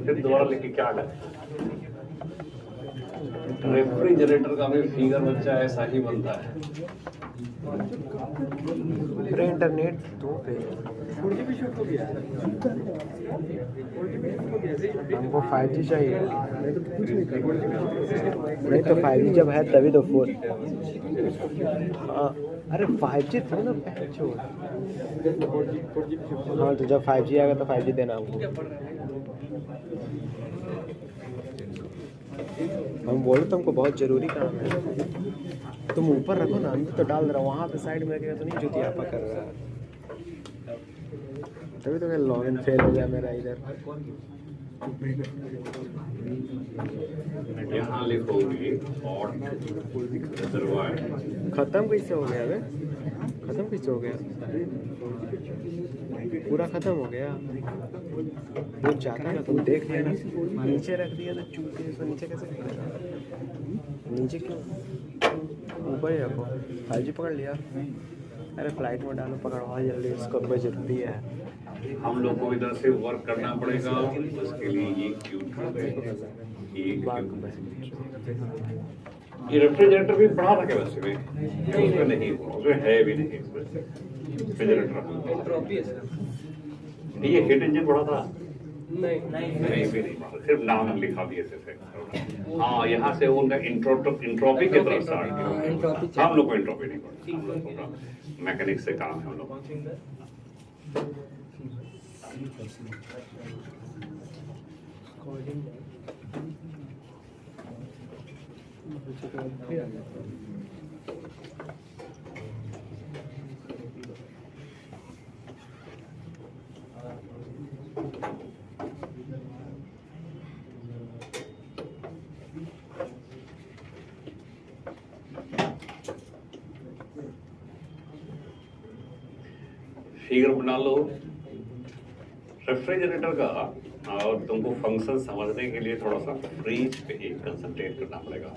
फिर दोबारा लिखे क्या आएगा? रेफ्रिजरेटर का भी फिगर बच्चा ऐसा ही बनता है। अरे इंटरनेट तो पे हमको 5G चाहिए। नहीं तो 5G जब है तभी तो 4। हाँ अरे 5G था ना पहले। हाँ तो जब 5G आएगा तो 5G देना हमको। हम बोले तुमको बहुत जरूरी काम है। तुम ऊपर रखो ना, अंदर तो डाल रहा वहाँ पे साइड में रखेगा तो नहीं जुतिया आपा कर रहा है। तभी तो लॉगिन फेल हो गया मेरा इधर। यहाँ लिखोगे और खत्म कैसे हो गया बे? खत्म कैसे हो गया? पूरा खत्म हो गया। वो जाता ना तुम देख लेना। नीचे रख दिया तो चूते इसको नीचे कैसे रखेगा? नीचे क्यों? ऊपर ही रखो। 5G पकड़ लिया। अरे फ्लाइट में डालो, पकड़वा जल्दी, इसको कोई जरूरी है। हम लोग को इधर से वर्क करना पड़ेगा, उसके लिए ये ये रेफ्रिजरेटर भी बड़ा था क्या वैसे में? उसमें नहीं, उसमें है भी नहीं रेफ्रिजरेटर। ये हीट इंजन बड़ा था? नहीं भी नहीं, सिर्फ नाम लिखा दिए सिर्फ। हाँ यहाँ से उनका इंट्रोपी की तरफ स्टार्ट किया। हम लोग को इंट्रोपी नहीं पड़ता, मैकेनिक्स से काम है हम लोग। फिगर बना लो रेफ्रिजरेटर का, और तुमको फंक्शन समझने के लिए थोड़ा सा फ्रीज पे कंसंट्रेट करना पड़ेगा।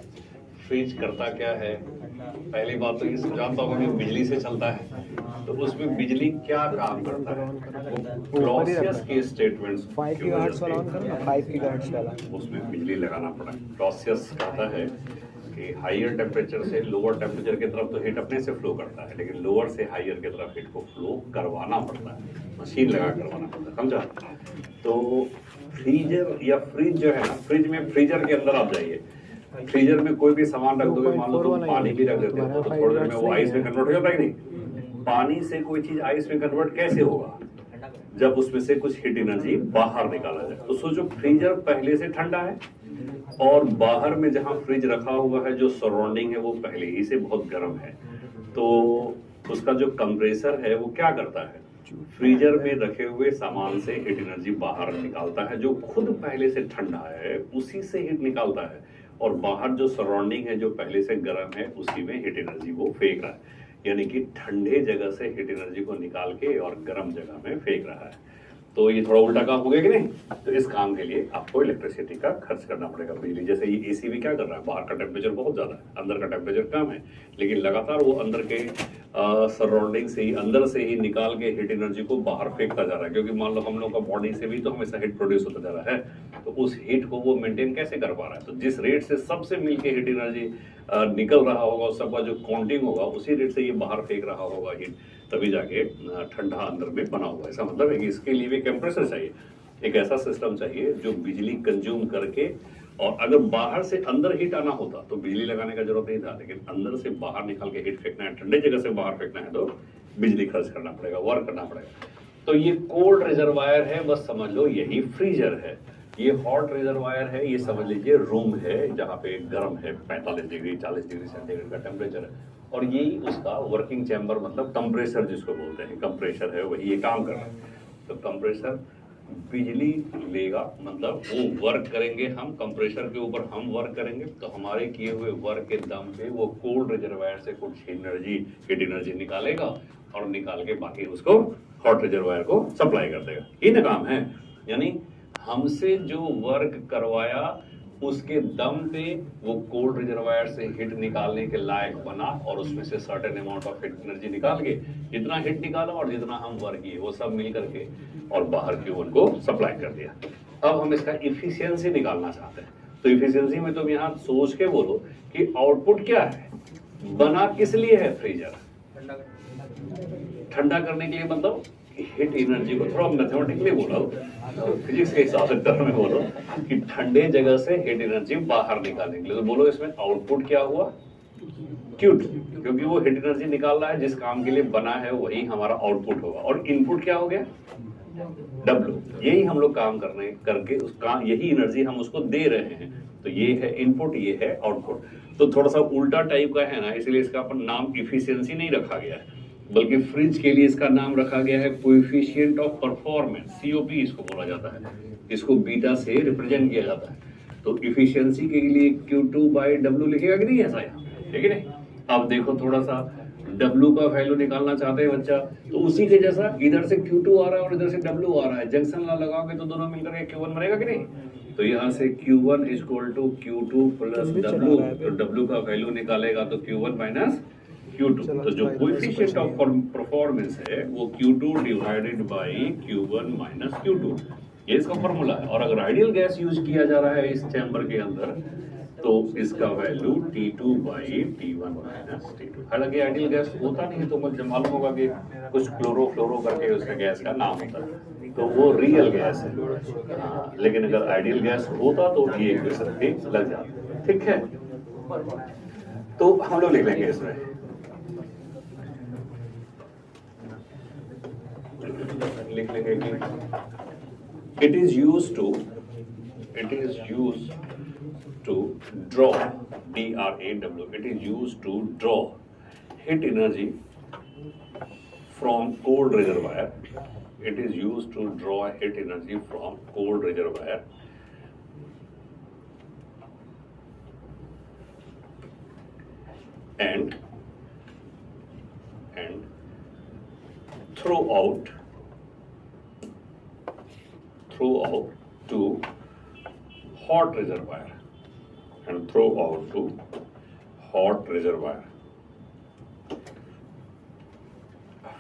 फ्रीज करता क्या है? पहली बात तो ये जानता होगा कि बिजली से चलता है, तो उसमें बिजली क्या काम करता है? लॉसियस के स्टेटमेंट्स 5 गीगाहर्ट्ज वाला ऑन करना, 5 गीगाहर्ट्ज वाला उसमें बिजली लगाना पड़ा। लॉसियस कहता है कि हायर टेम्परेचर से लोअर टेम्परेचर की तरफ तो हीट अपने से फ्लो करता है, लेकिन लोअर से हायर की तरफ हीट को फ्लो करवाना पड़ता है, मशीन लगा करवाना पड़ता है, समझा? तो फ्रीजर या फ्रिज जो है ना, फ्रिज में फ्रीजर के अंदर आप जाइए, फ्रीजर में कोई भी सामान रख दोगे, मान लो तुम पानी भी रख देते हो तो थोड़ी देर में वो आइस में कन्वर्ट हो जाता है कि नहीं? पानी से कोई चीज आइस में कन्वर्ट कैसे होगा? जब उसमें से कुछ हीट एनर्जी बाहर निकाला जाए। तो सोचो फ्रीजर पहले से ठंडा है और बाहर में जहां फ्रिज रखा हुआ है जो सराउंडिंग है वो पहले ही से बहुत गर्म है, तो उसका जो कंप्रेसर है वो क्या करता है? फ्रीजर में रखे हुए सामान से हीट एनर्जी बाहर निकालता है, जो खुद पहले से ठंडा है उसी से हीट निकालता है, और बाहर जो सराउंडिंग है जो पहले से गर्म है उसी में हीट एनर्जी वो फेंक रहा है। यानी कि ठंडे जगह से हीट एनर्जी को निकाल के और गर्म जगह में फेंक रहा है। तो ये थोड़ा उल्टा काम हो गया कि नहीं? तो इस काम के लिए आपको इलेक्ट्रिसिटी का खर्च करना पड़ेगा, बिजली। जैसे ये एसी भी क्या कर रहा है, बाहर का टेम्परेचर बहुत ज़्यादा है, अंदर का टेम्परेचर कम है, लेकिन लगातार वो अंदर के सराउंडिंग से ही, अंदर से ही निकाल के हीट एनर्जी को बाहर फेंकता जा रहा है। क्योंकि मान लो हम लोग का बॉडी से भी तो हमेशा हीट प्रोड्यूस होता जा रहा है, तो उस हीट को वो मेंटेन कैसे कर पा रहा है? तो जिस रेट से सबसे मिलके हीट एनर्जी निकल रहा होगा, उस सबका जो काउंटिंग होगा, उसी रेट से ये बाहर फेंक रहा होगा हीट, तभी जाके ठंडा अंदर में बना हुआ। ऐसा मतलब है कि इसके लिए भी कंप्रेसर चाहिए, एक ऐसा सिस्टम चाहिए जो बिजली कंज्यूम करके, और अगर बाहर से अंदर हीट आना होता तो बिजली लगाने का जरूरत नहीं था, लेकिन अंदर से बाहर निकाल के हीट फेंकना है, ठंडे जगह से बाहर फेंकना है, तो बिजली खर्च करना पड़ेगा, वर्क करना पड़ेगा। तो ये कोल्ड रिजर्वायर है, बस समझ लो यही फ्रीजर है। ये हॉट रिजर्वायर है, ये समझ लीजिए रूम है जहाँ पे गर्म है, 45 डिग्री 40 डिग्री सेंटीग्रेड का टेम्परेचर है, और यही उसका वर्किंग चैम्बर, मतलब कंप्रेसर जिसको बोलते हैं, कंप्रेसर है, वही ये काम कर रहा है। तो कंप्रेसर बिजली लेगा, मतलब वो वर्क करेंगे, हम कंप्रेसर के ऊपर हम वर्क करेंगे, तो हमारे किए हुए वर्क के दम पे वो कोल्ड रिजर्वायर से कुछ हीट एनर्जी निकालेगा, और निकाल के बाकी उसको हॉट रिजर्वायर को सप्लाई कर देगा। ये ना काम है। यानी हमसे जो वर्क करवाया उसके दम पे वो कोल्ड रिजर्वायर से हीट निकालने के लायक बना, और उसमें से certain amount of heat energy निकाल के, जितना हीट निकाला और जितना हम वर्क किए वो सब मिल करके और बाहर की ओवन को सप्लाई कर दिया। अब हम इसका इफिशियंसी निकालना चाहते हैं, तो इफिशियंसी में तुम यहाँ सोच के बोलो कि आउटपुट क्या है, बना किस लिए है फ्रीजर, ठंडा करने के लिए, मतलब हीट एनर्जी को थोड़ा मैथमेटिकली बोलो, फिजिक्स के हिसाब से टर्म में बोलो कि ठंडे जगह से हीट एनर्जी बाहर निकालने के लिए, तो बोलो इसमें आउटपुट क्या हुआ, Q2, क्योंकि वो हीट एनर्जी निकाल रहा है, जिस काम के लिए बना है वही हमारा आउटपुट होगा, और इनपुट क्या हो गया W, यही हम लोग काम करके उस काम, यही एनर्जी हम उसको दे रहे हैं, तो ये है इनपुट, ये है आउटपुट। तो थोड़ा सा उल्टा टाइप का है ना, इसलिए इसका अपन नाम इफिशियंसी नहीं रखा गया है, बल्कि फ्रिज के लिए इसका नाम रखा गया है कोएफिशिएंट ऑफ परफॉर्मेंस, COP इसको बोला जाता है, इसको बीटा से रिप्रेजेंट किया जाता है। तो इफिशियंसी के लिए Q2/W लिखेगा कि नहीं, ऐसा यहाँ, ठीक है नहीं। अब देखो थोड़ा सा W का वैल्यू निकालना चाहते हैं बच्चा, तो उसी के जैसा इधर से Q2 आ रहा है और इधर से W आ रहा है, जंक्शन लगाओगे तो दोनों मिलकर के Q1 बनेगा कि नहीं। तो यहाँ से Q1 = Q2 + W, तो W का वैल्यू निकालेगा तो Q1 - Q2, तो जो कोएफिशिएंट ऑफ परफॉर्मेंस है वो Q2 / Q1 - Q2, ये इसका फॉर्मूला है। और अगर आइडियल गैस यूज किया जा रहा है इस चैम्बर के अंदर, तो इसका वैल्यू T2/T1 - T2। हालांकि आइडियल गैस होता नहीं है, तो मुझे मालूम होगा कि कुछ क्लोरो करके उसका गैस का नाम होता है, तो वो रियल गैस है। हाँ, लेकिन अगर आइडियल गैस होता तो ये इक्वेशन भी लग जाता, ठीक है। तो हम लोग लिख लेंगे इसमें, लिख लेंगे कि it is used to draw, DRAW, it is used to draw heat energy from cold reservoir, it is used to draw heat energy from cold reservoir and throw out to hot reservoir,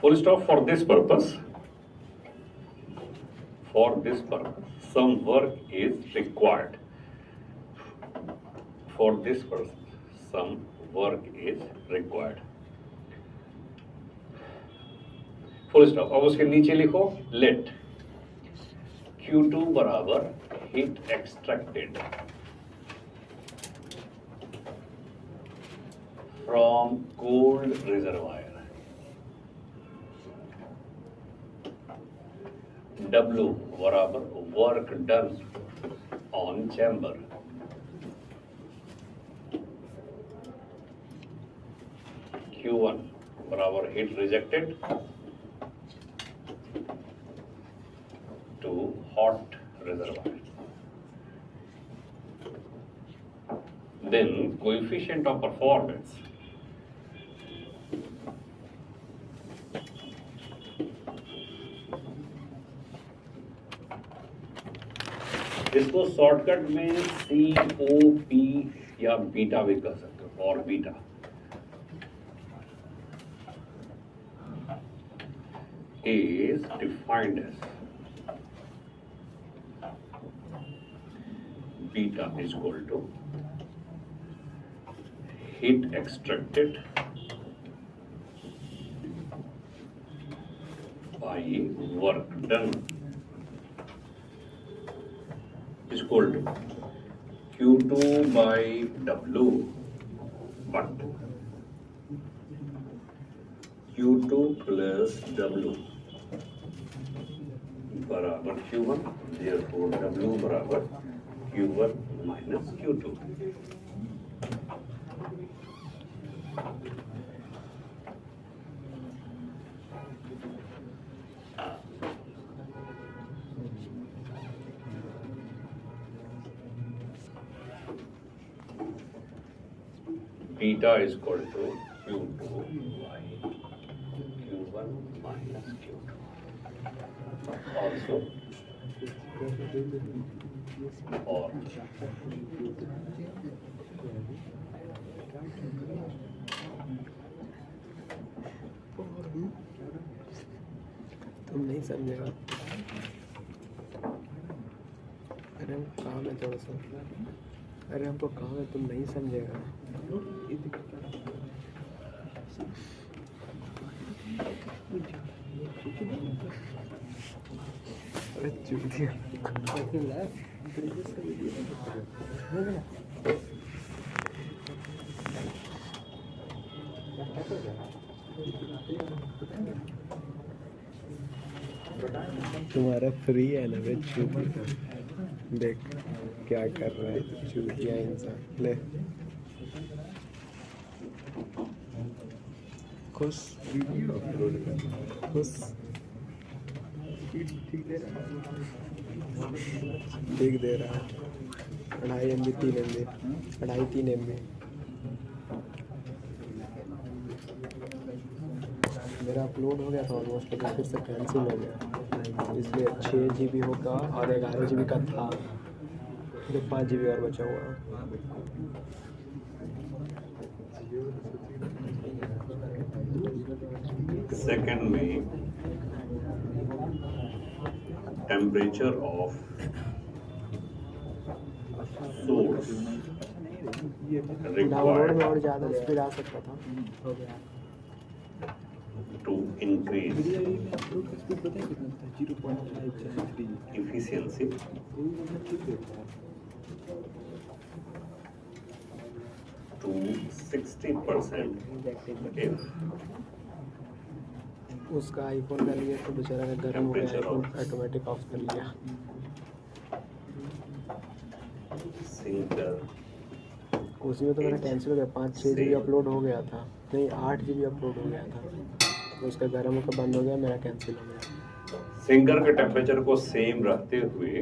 full stop. For this purpose some work is required, full stop। अब उसके नीचे लिखो let Q2 = heat extracted from cold reservoir, W = work done on chamber, Q1 = heat rejected to hot reservoir, then coefficient of performance इसको shortcut में COP या beta भी कह सकते हो, और beta is defined as beta = heat extracted by work done = Q2/W, but Q2 + W = Q1, therefore W = Q1 - Q2। Beta = Q2/Q1 - Q2। Also, or तुम नहीं समझेगा, अरे काम है थोड़ा सा। अरे हमको काम है, तुम नहीं समझेगा। अरे चूतिया। तुम्हारा फ्री है ना बे चूतिया। देख क्या कर रहा है चूतिया इंसान। ले खुश खुश ठीक दे रहा है। 2.5 MB 3 MB 2.5-3 MB। मेरा अपलोड हो गया था ऑलमोस्ट, लेकिन फिर से कैंसिल हो गया, इसलिए 6 GB होगा और 11 GB का था, तो 5 GB और बचा हुआ है। सेकंड में टेम्परेचर ऑफ सोर्स डाउनलोड में और रिक्वायर्ड ज़्यादा स्पीड आ सकता था। टू इंक्रीज अपलोड का स्पीड पता है कितना था? 0.573 efficiency to 60% if उसका आईफोन का लिए तो बेचारा का गर्म हो गया, आईफोन ऑटोमेटिक ऑफ कर लिया। single उसी में तो मेरा कैंसिल हो गया, 5-6 GB अपलोड हो गया था, नहीं 8 GB अपलोड हो गया था, तो उसका गर्म होकर बंद हो गया, मेरा कैंसिल हो गया। सिंगर के टेम्परेचर को सेम रखते हुए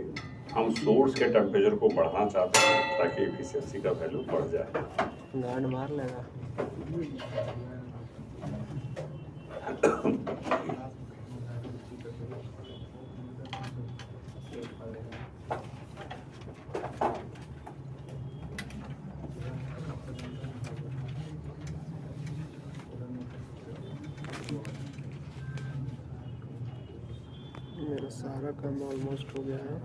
हम सोर्स के टेम्परेचर को बढ़ाना चाहते हैं ताकि एफिशिएंसी का वैल्यू बढ़ जाए। गांड मार लेगा। मेरा सारा काम ऑलमोस्ट हो गया है।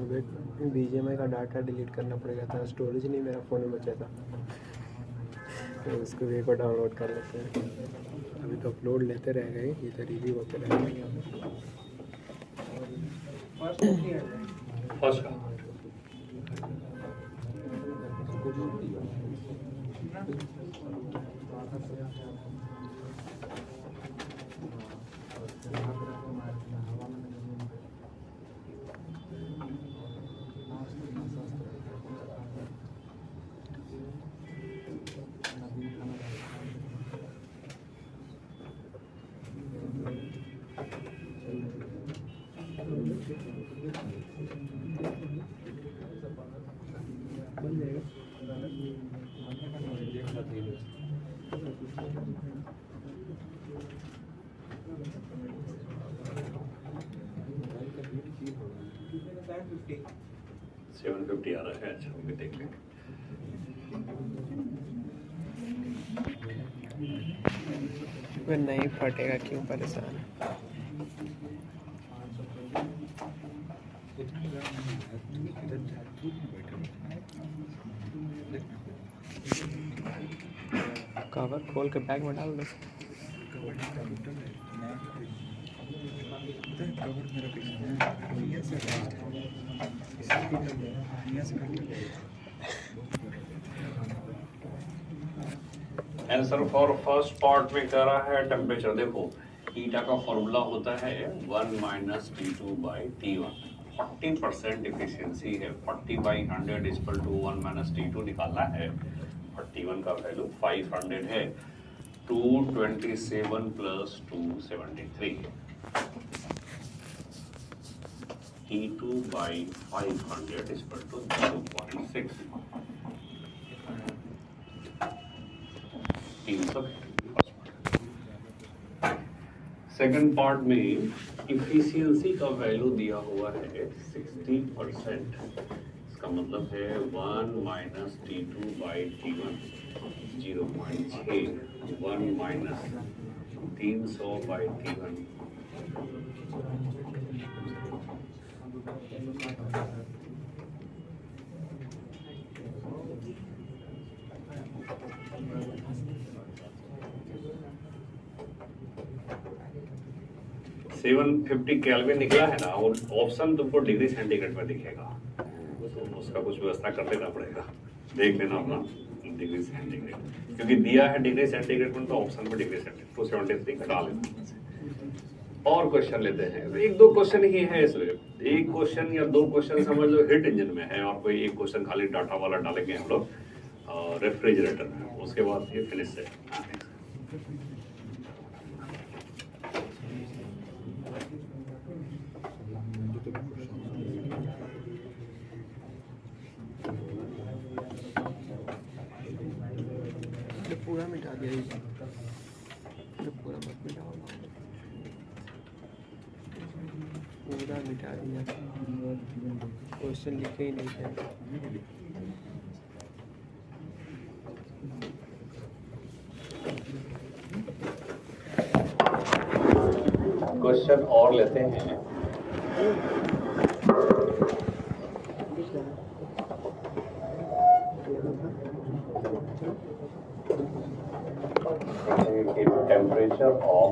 अब एक BGMI का डाटा डिलीट करना पड़ेगा था, स्टोरेज नहीं मेरा फ़ोन में बचा था, तो उसको भी एक बार डाउनलोड कर लेते हैं। अभी तो अपलोड लेते रह गए, इधर रिव्यू होते रह गए। फर्स्ट बन जाएगा। 750 आ रहा है। अच्छा हम भी देख लेंगे। वह नहीं फटेगा, क्यों परेशान है। कवर खोल के बैग में डाल दो। आंसर फॉर फर्स्ट पार्ट में कह रहा है टेम्परेचर। देखो ईटा का फॉर्मूला होता है 1 - T2 / T1। 40% इफिशियंसी है, 40/100 = 1 - T2 निकालना है, और T1 का वैल्यू 500 है। 227 + 273 T2/500 = 0.6। 300। सेकंड पार्ट में इफिशियंसी का वैल्यू दिया हुआ है 60%। इसका मतलब है 1 - T2/T1 0.6, 1 - 300/T1 0.6। 750 केल्विन निकला है ना, और ऑप्शन तुमको डिग्री सेंटीग्रेड में दिखेगा, तो उसका कुछ व्यवस्था कर देना पड़ेगा, देख लेना अपना डिग्री सेंटीग्रेड, क्योंकि दिया है डिग्री सेंटीग्रेड में, तो ऑप्शन में डिग्री सेंटीग्रेड 273 घटा लेना। और क्वेश्चन लेते हैं, एक दो क्वेश्चन ही है इसमें, एक क्वेश्चन या दो क्वेश्चन समझ लो हिट इंजन में है, और कोई एक क्वेश्चन खाली डाटा वाला डालेंगे हम लोग रेफ्रिजरेटर में, उसके बाद ये फिनिश है। पूरा मिटा दिया, पूरा मत मिटाओ, पूरा मिटा दिया, क्वेश्चन लिखे ही नहीं थे। क्वेश्चन और लेते हैं। टेम्परेचर ऑफ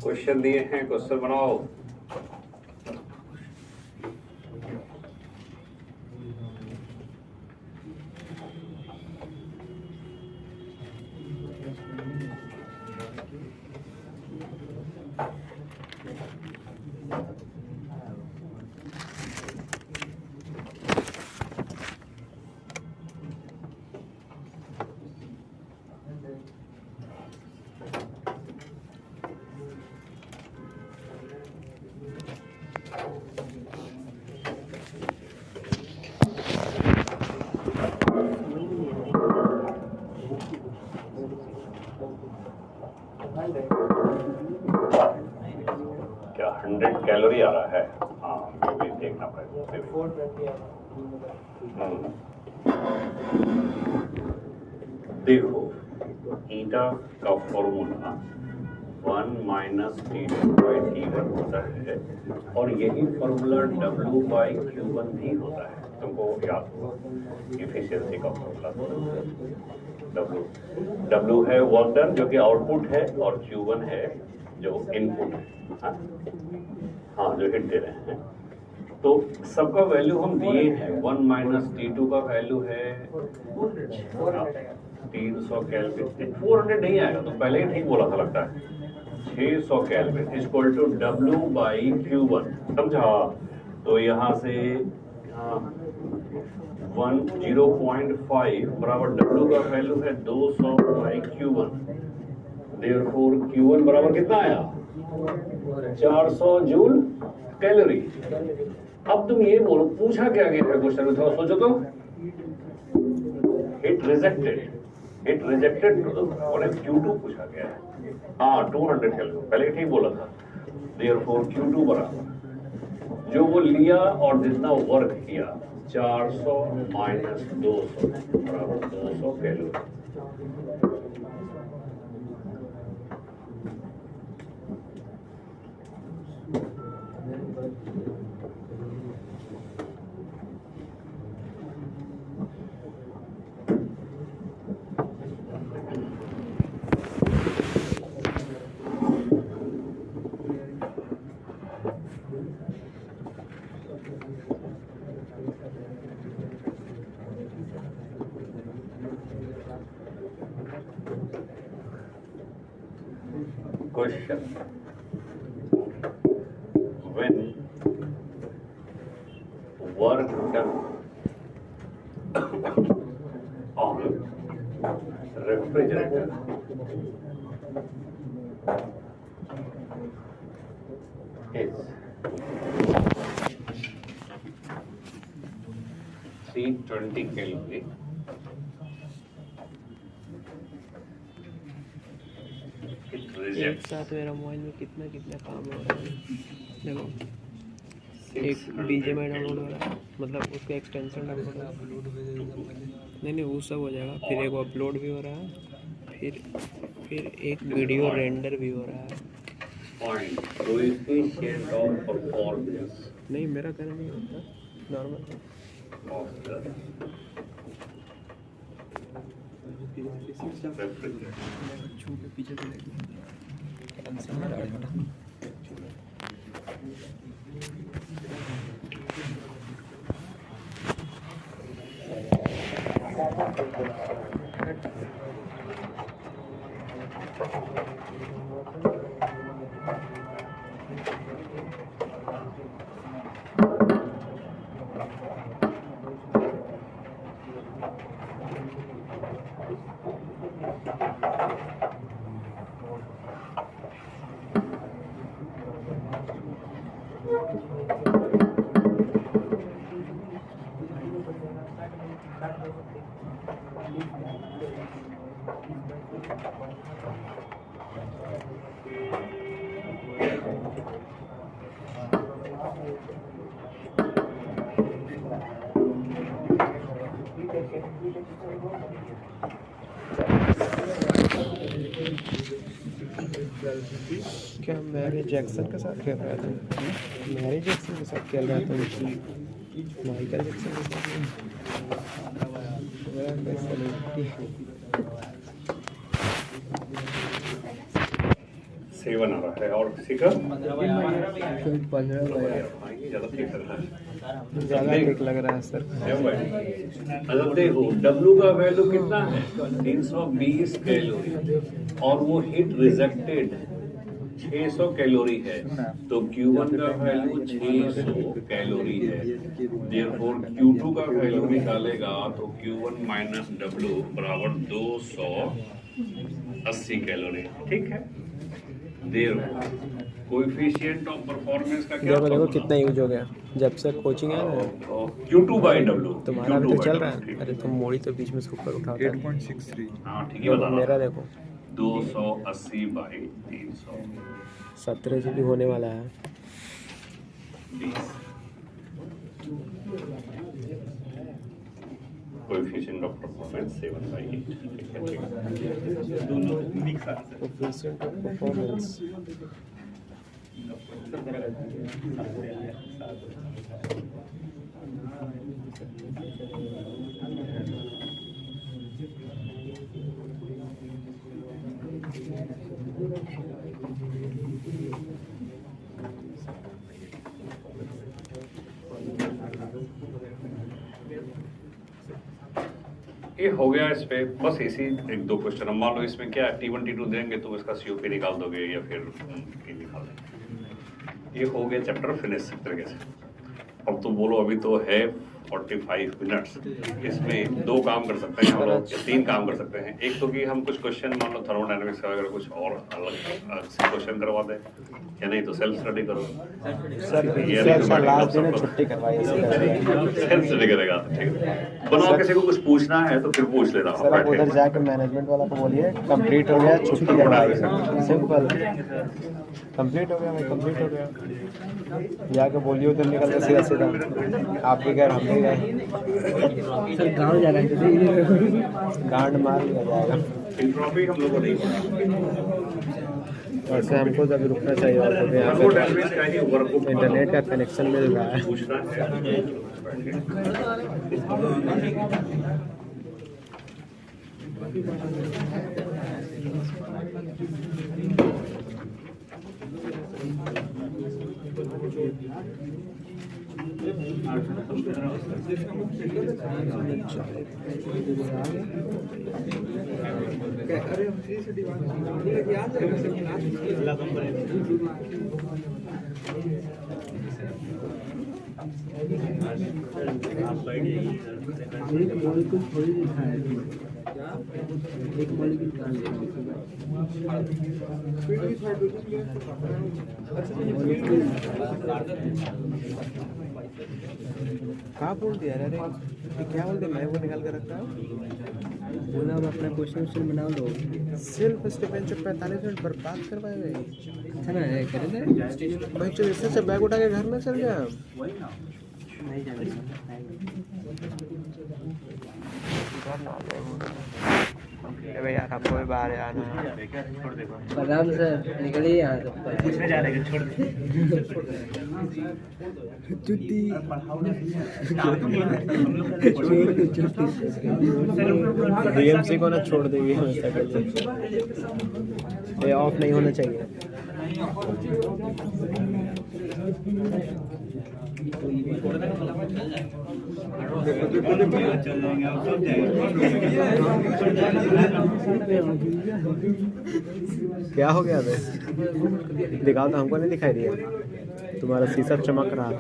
क्वेश्चन दिए हैं, क्वेश्चन बनाओ। क्या 100 कैलोरी आ रहा है? हाँ, ये भी देखना पड़ेगा। 420 देखो, ईटा का फॉर्मूला 1 - T2/T1 होता है, और यही फॉर्मूला W/Q1 भी होता है। तुमको याद हो इफिशियंसी का फॉर्मूला, W है वर्क डन जो कि आउटपुट है, और Q1 है जो इनपुट है, हाँ जो हिट दे रहे हैं। तो सबका वैल्यू हम दिए हैं। 1 - T2 का वैल्यू है 300 केल्विन। 400 नहीं आएगा, तो पहले ही ठीक बोला था लगता है। 600 केल्विन इक्वल टू W/Q1, समझा? तो यहाँ से 0.5 बराबर W का वैल्यू है 200/Q1। देयरफॉर Q1 बराबर कितना आया? 400 जूल कैलोरी। अब तुम ये बोलो पूछा क्या गया है क्वेश्चन में, थोड़ा सोचो तो। हिट रिजेक्टेड और Q2 पूछा गया है। हाँ 200 कैलोरी पहले ठीक बोला था। देयरफॉर Q2 बराबर जो वो लिया और जितना वर्क किया 400 माइनस 200 बराबर 200 calorie. Question: when work done on refrigerator is 320 calorie, it एक rejects साथ मेरा मोबाइल में कितना कितना काम हो रहा है। देखो एक BGMI डाउनलोड हो रहा है, मतलब उसका एक्सटेंशन डाउनलोड हो रहा है। नहीं वो सब हो जाएगा। फिर एक अपलोड भी हो रहा है, फिर एक वीडियो रेंडर भी हो रहा है। point coefficient of performance नहीं मेरा कहना नहीं होता, नॉर्मल of the refrigerator. छू के पीछे से देखना। क्या मैरी जैक्सन के साथ खेल रहा था? मैरी जैक्सन के साथ खेल रहा था, माइकल जैक्सन के साथ। 7 आ रहा है और किसी का 15 ज़्यादा ठीक लग रहा है सर। अगर देखो W का वैल्यू कितना है 320 कैलोरी और वो हिट रिजेक्टेड 600 कैलोरी है, तो Q1 का वैल्यू 600 कैलोरी है। देयरफॉर Q2 का वैल्यू निकालेगा तो Q1 माइनस W बराबर 280 कैलोरी। ठीक है। देयरफॉर कोएफिशिएंट ऑफ परफॉर्मेंस का क्या देखो कितना यूज हो गया जब से कोचिंग है ना। Q2 बाई W तुम्हारा अभी तक चल रहा है। अरे तुम मोड़ी तो बीच में से ऊपर उठाता है। 8.63 हाँ ठीक है बता मेरा देखो 280 बाई 300 17 GB होने वाला है। 20 कोएफिशिएंट ऑफ परफॉर्मेंस 7/8। दोनों मिक्स आ कोएफिशिएंट ऑफ परफॉर्मेंस ये हो गया इस पे बस इसी एक दो क्वेश्चन। अब मान लो इसमें क्या T1 T2 देंगे तो इसका COP निकाल दोगे या फिर की निकाल देंगे। ये हो गया चैप्टर फिनिश तरीके से। अब तो बोलो अभी तो है 45 मिनट्स इसमें 2 काम कर सकते हैं हम लोग, 3 काम कर सकते हैं। एक तो कि हम कुछ क्वेश्चन मान लो थर्मोडायनेमिक्स का अगर कुछ और अलग से क्वेश्चन करवा दें, या नहीं तो सेल्फ स्टडी करो। सर लास्ट दिन छुट्टी करवाई सेल्फ स्टडी करेगा, ठीक है। बनाओ, किसी को कुछ पूछना है तो फिर पूछ लेना। सर आप उधर जाके मैनेजमेंट वाला को बोलिए कंप्लीट हो गया, छुट्टी करवाइए। सिंपल, कंप्लीट हो गया भाई, कंप्लीट हो गया। जाके बोलिए उधर निकल के सीधा सीधा आप भी गए हम भी गए। सर गाँव जा रहे हैं, गांड मार लिया जाएगा। ट्रॉफी हम लोगों को नहीं, वैसे हमको जब रुकना चाहिए और तो यहाँ पे इंटरनेट का कनेक्शन मिल रहा है। पूछना है। कहाँ बोल दिया अरे ये क्या बोल दिया, मैं वो निकाल कर रखा है। बोला अब अपना क्वेश्चन बना लो। सिर्फ स्टीफन से 45 मिनट बर्बाद करवाए गए। अच्छा ना है करे थे भाई चल इससे सब बैग उठा के घर में चल गया। नहीं जाने अबे यार हमको भी बाहर आना है। आराम से निकलिए यहाँ से। पूछने जा रहे हैं, छोड़ दे। छुट्टी डीएमसी को ना छोड़ देगी हमेशा करते, ये ऑफ नहीं होना चाहिए। क्या हो गया बे? दिखाओ तो, हमको नहीं दिखाई दिया। तुम्हारा शीशा चमक रहा है।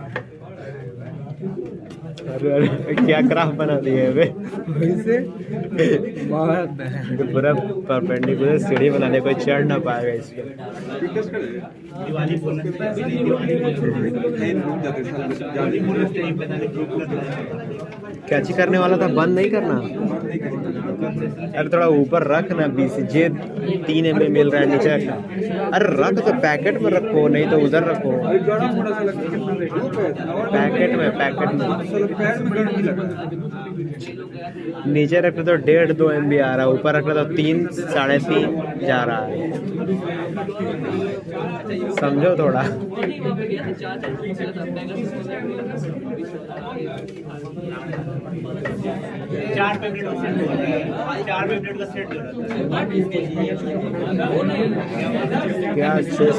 अरे अरे क्या क्राफ्ट बना दिए बे? तो पूरा परपेंडिकुलर सीढ़ी बनाने, कोई चढ़ ना पाएगा इस पे। कैची करने वाला था, बंद नहीं करना। अरे थोड़ा ऊपर रख ना, BCJ 3 MB मिल रहा है, नीचे रखना। अरे रख तो पैकेट में रखो, नहीं तो उधर रखो। पैकेट में नीचे रखते तो 1.5-2 MB आ रहा है, ऊपर रखते तो 3-3.5 जा रहा है। समझो थोड़ा। क्या चेस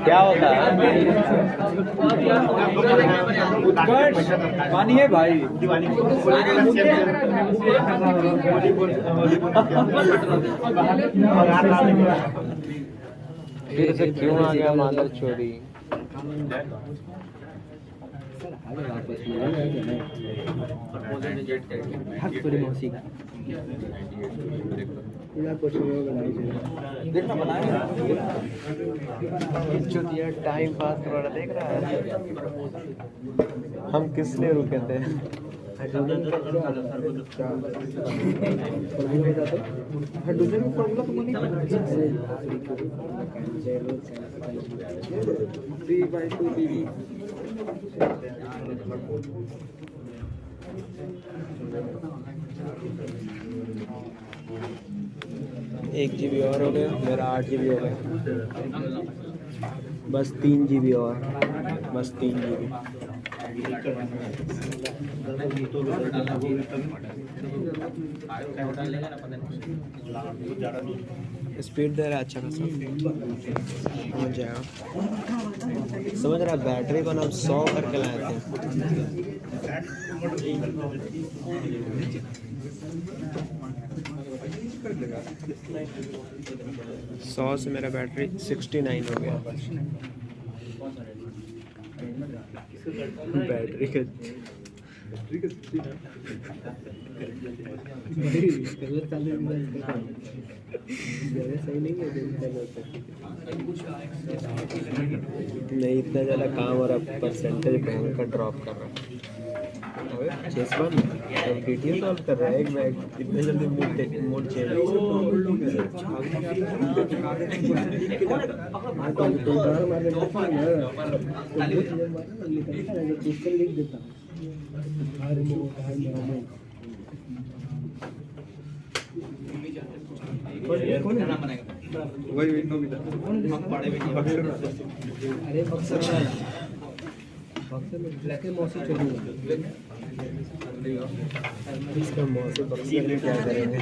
क्या होता है? पानी है भाई। फिर से क्यों आ गया मादर चोरी? मौसी का टाइम पास करवाना देख रहा है। हम किस लिए रुके थे? एक GB और हो गया, मेरा 8 GB हो गया। बस 3 GB और, बस 3 GB। स्पीड दे रहा है अच्छा खासा, हो जाएगा। समझ रहा, बैटरी को ना हम 100 करके लाए थे। सौ से मेरा बैटरी 69 हो गया। बैटरी का नहीं इतना ज़्यादा काम और अब परसेंटेज भयंकर ड्रॉप कर रहा है। चेसवन वीडियो कॉल कर रहा है एक बैग इतने जल्दी मूड चेंज वही नोबिता अरे बक्सर में लेके मौसी चली इसका मौसम बक्सर में क्या करेंगे।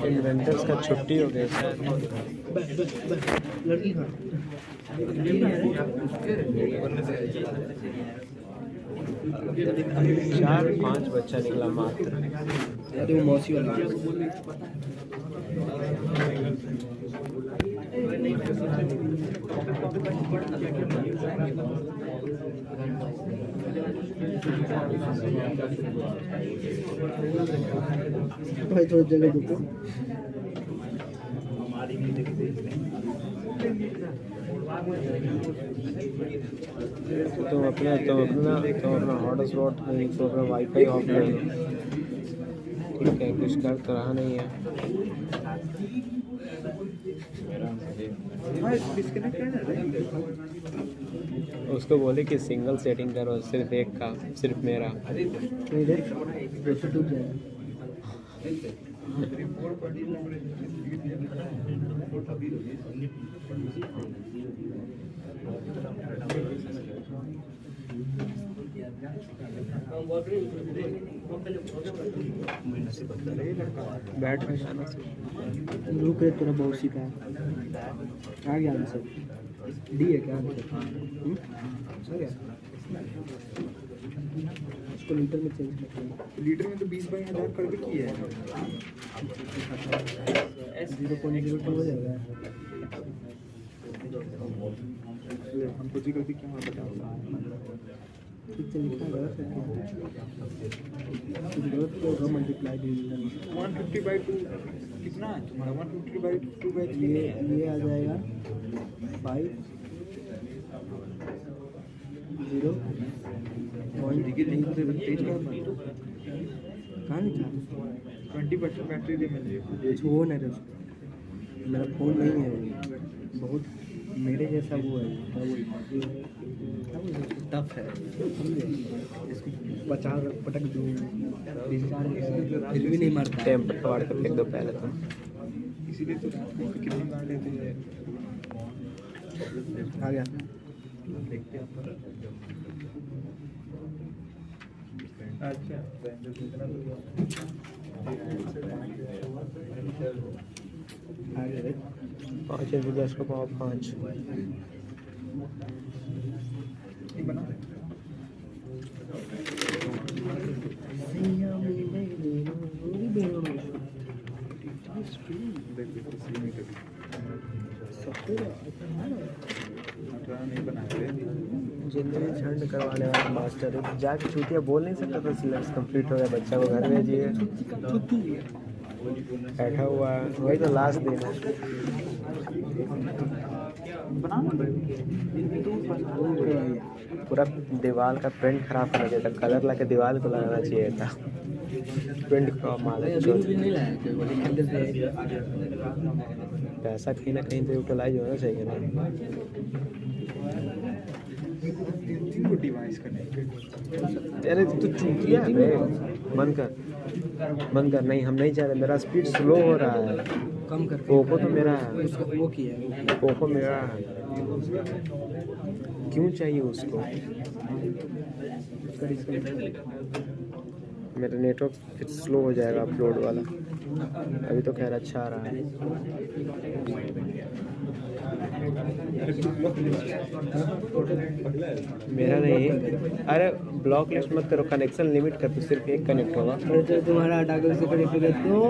इन्वेंटर्स का छुट्टी हो गई। चार पांच बच्चा निकला मात्र। अरे वो मौसी वाला भाई थोड़ी जगह देखो। तुम अपना हॉटस्पॉट नहीं तो अपना वाईफाई ऑफ कर लो। ठीक है कुछ कर तो रहा नहीं है। उसको बोले कि सिंगल सेटिंग करो सिर्फ एक का सिर्फ मेरा। बैठ में जाना रुक रे तेरा बहुत सीखा है आ गया आंसर डी है क्या आंसर सही है उसको लीटर में चेंज करना लीटर में तो 20,000 कर भी किया है 0.02 हो जाएगा हमको जी गलती क्या बताओ ठीक है लिखा गलत है गलत होगा मल्टीप्लाई 150/2 कितना है तुम्हारा 150/2 ये आ जाएगा 5 0 कहाँ लिखा 20% बैटरी दे मुझे छोड़ ना मेरा फ़ोन नहीं है बहुत मेरे जैसा वो है टफ है इसको 50 पटक दूँ फिर भी नहीं मारता टेम्पर फाड़ कर फेंक दो पहले तो। इसीलिए तो कितनी बार लेते हैं आ गया अच्छा 5 इंच 10 को पाव 5 जिंदगी झंड करवाने वाला मास्टर है जाके छुट्टियाँ बोल नहीं सकता था सिलेबस कंप्लीट हो गया बच्चा को घर भेजिए बैठा हुआ है वही तो लास्ट दिन है। पूरा दीवार का प्रिंट खराब कर दिया था कलर ला के दीवार को लगाना चाहिए था प्रिंट पैसा कहीं ना कहीं तो यूटिलाइज होना चाहिए ना। अरे तू चूतिया है बंद कर बंद कर। नहीं हम नहीं चाह रहे, मेरा स्पीड स्लो हो रहा है। कम कर पोको तो मेरा उसका वो किया है। पोको मेरा क्यों चाहिए उसको? मेरा नेटवर्क फिर स्लो हो जाएगा अपलोड वाला। अभी तो खैर अच्छा आ रहा है। मेरा नहीं, अरे ब्लॉक लिस्ट मत करो, कनेक्शन लिमिट कर, तो सिर्फ एक कनेक्ट होगा। तो तुम्हारा हटा के उसे कनेक्ट कर दो।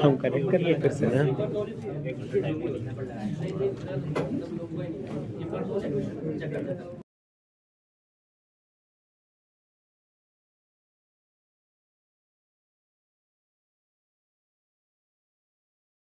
हम कनेक्ट कर रहे फिर से ना।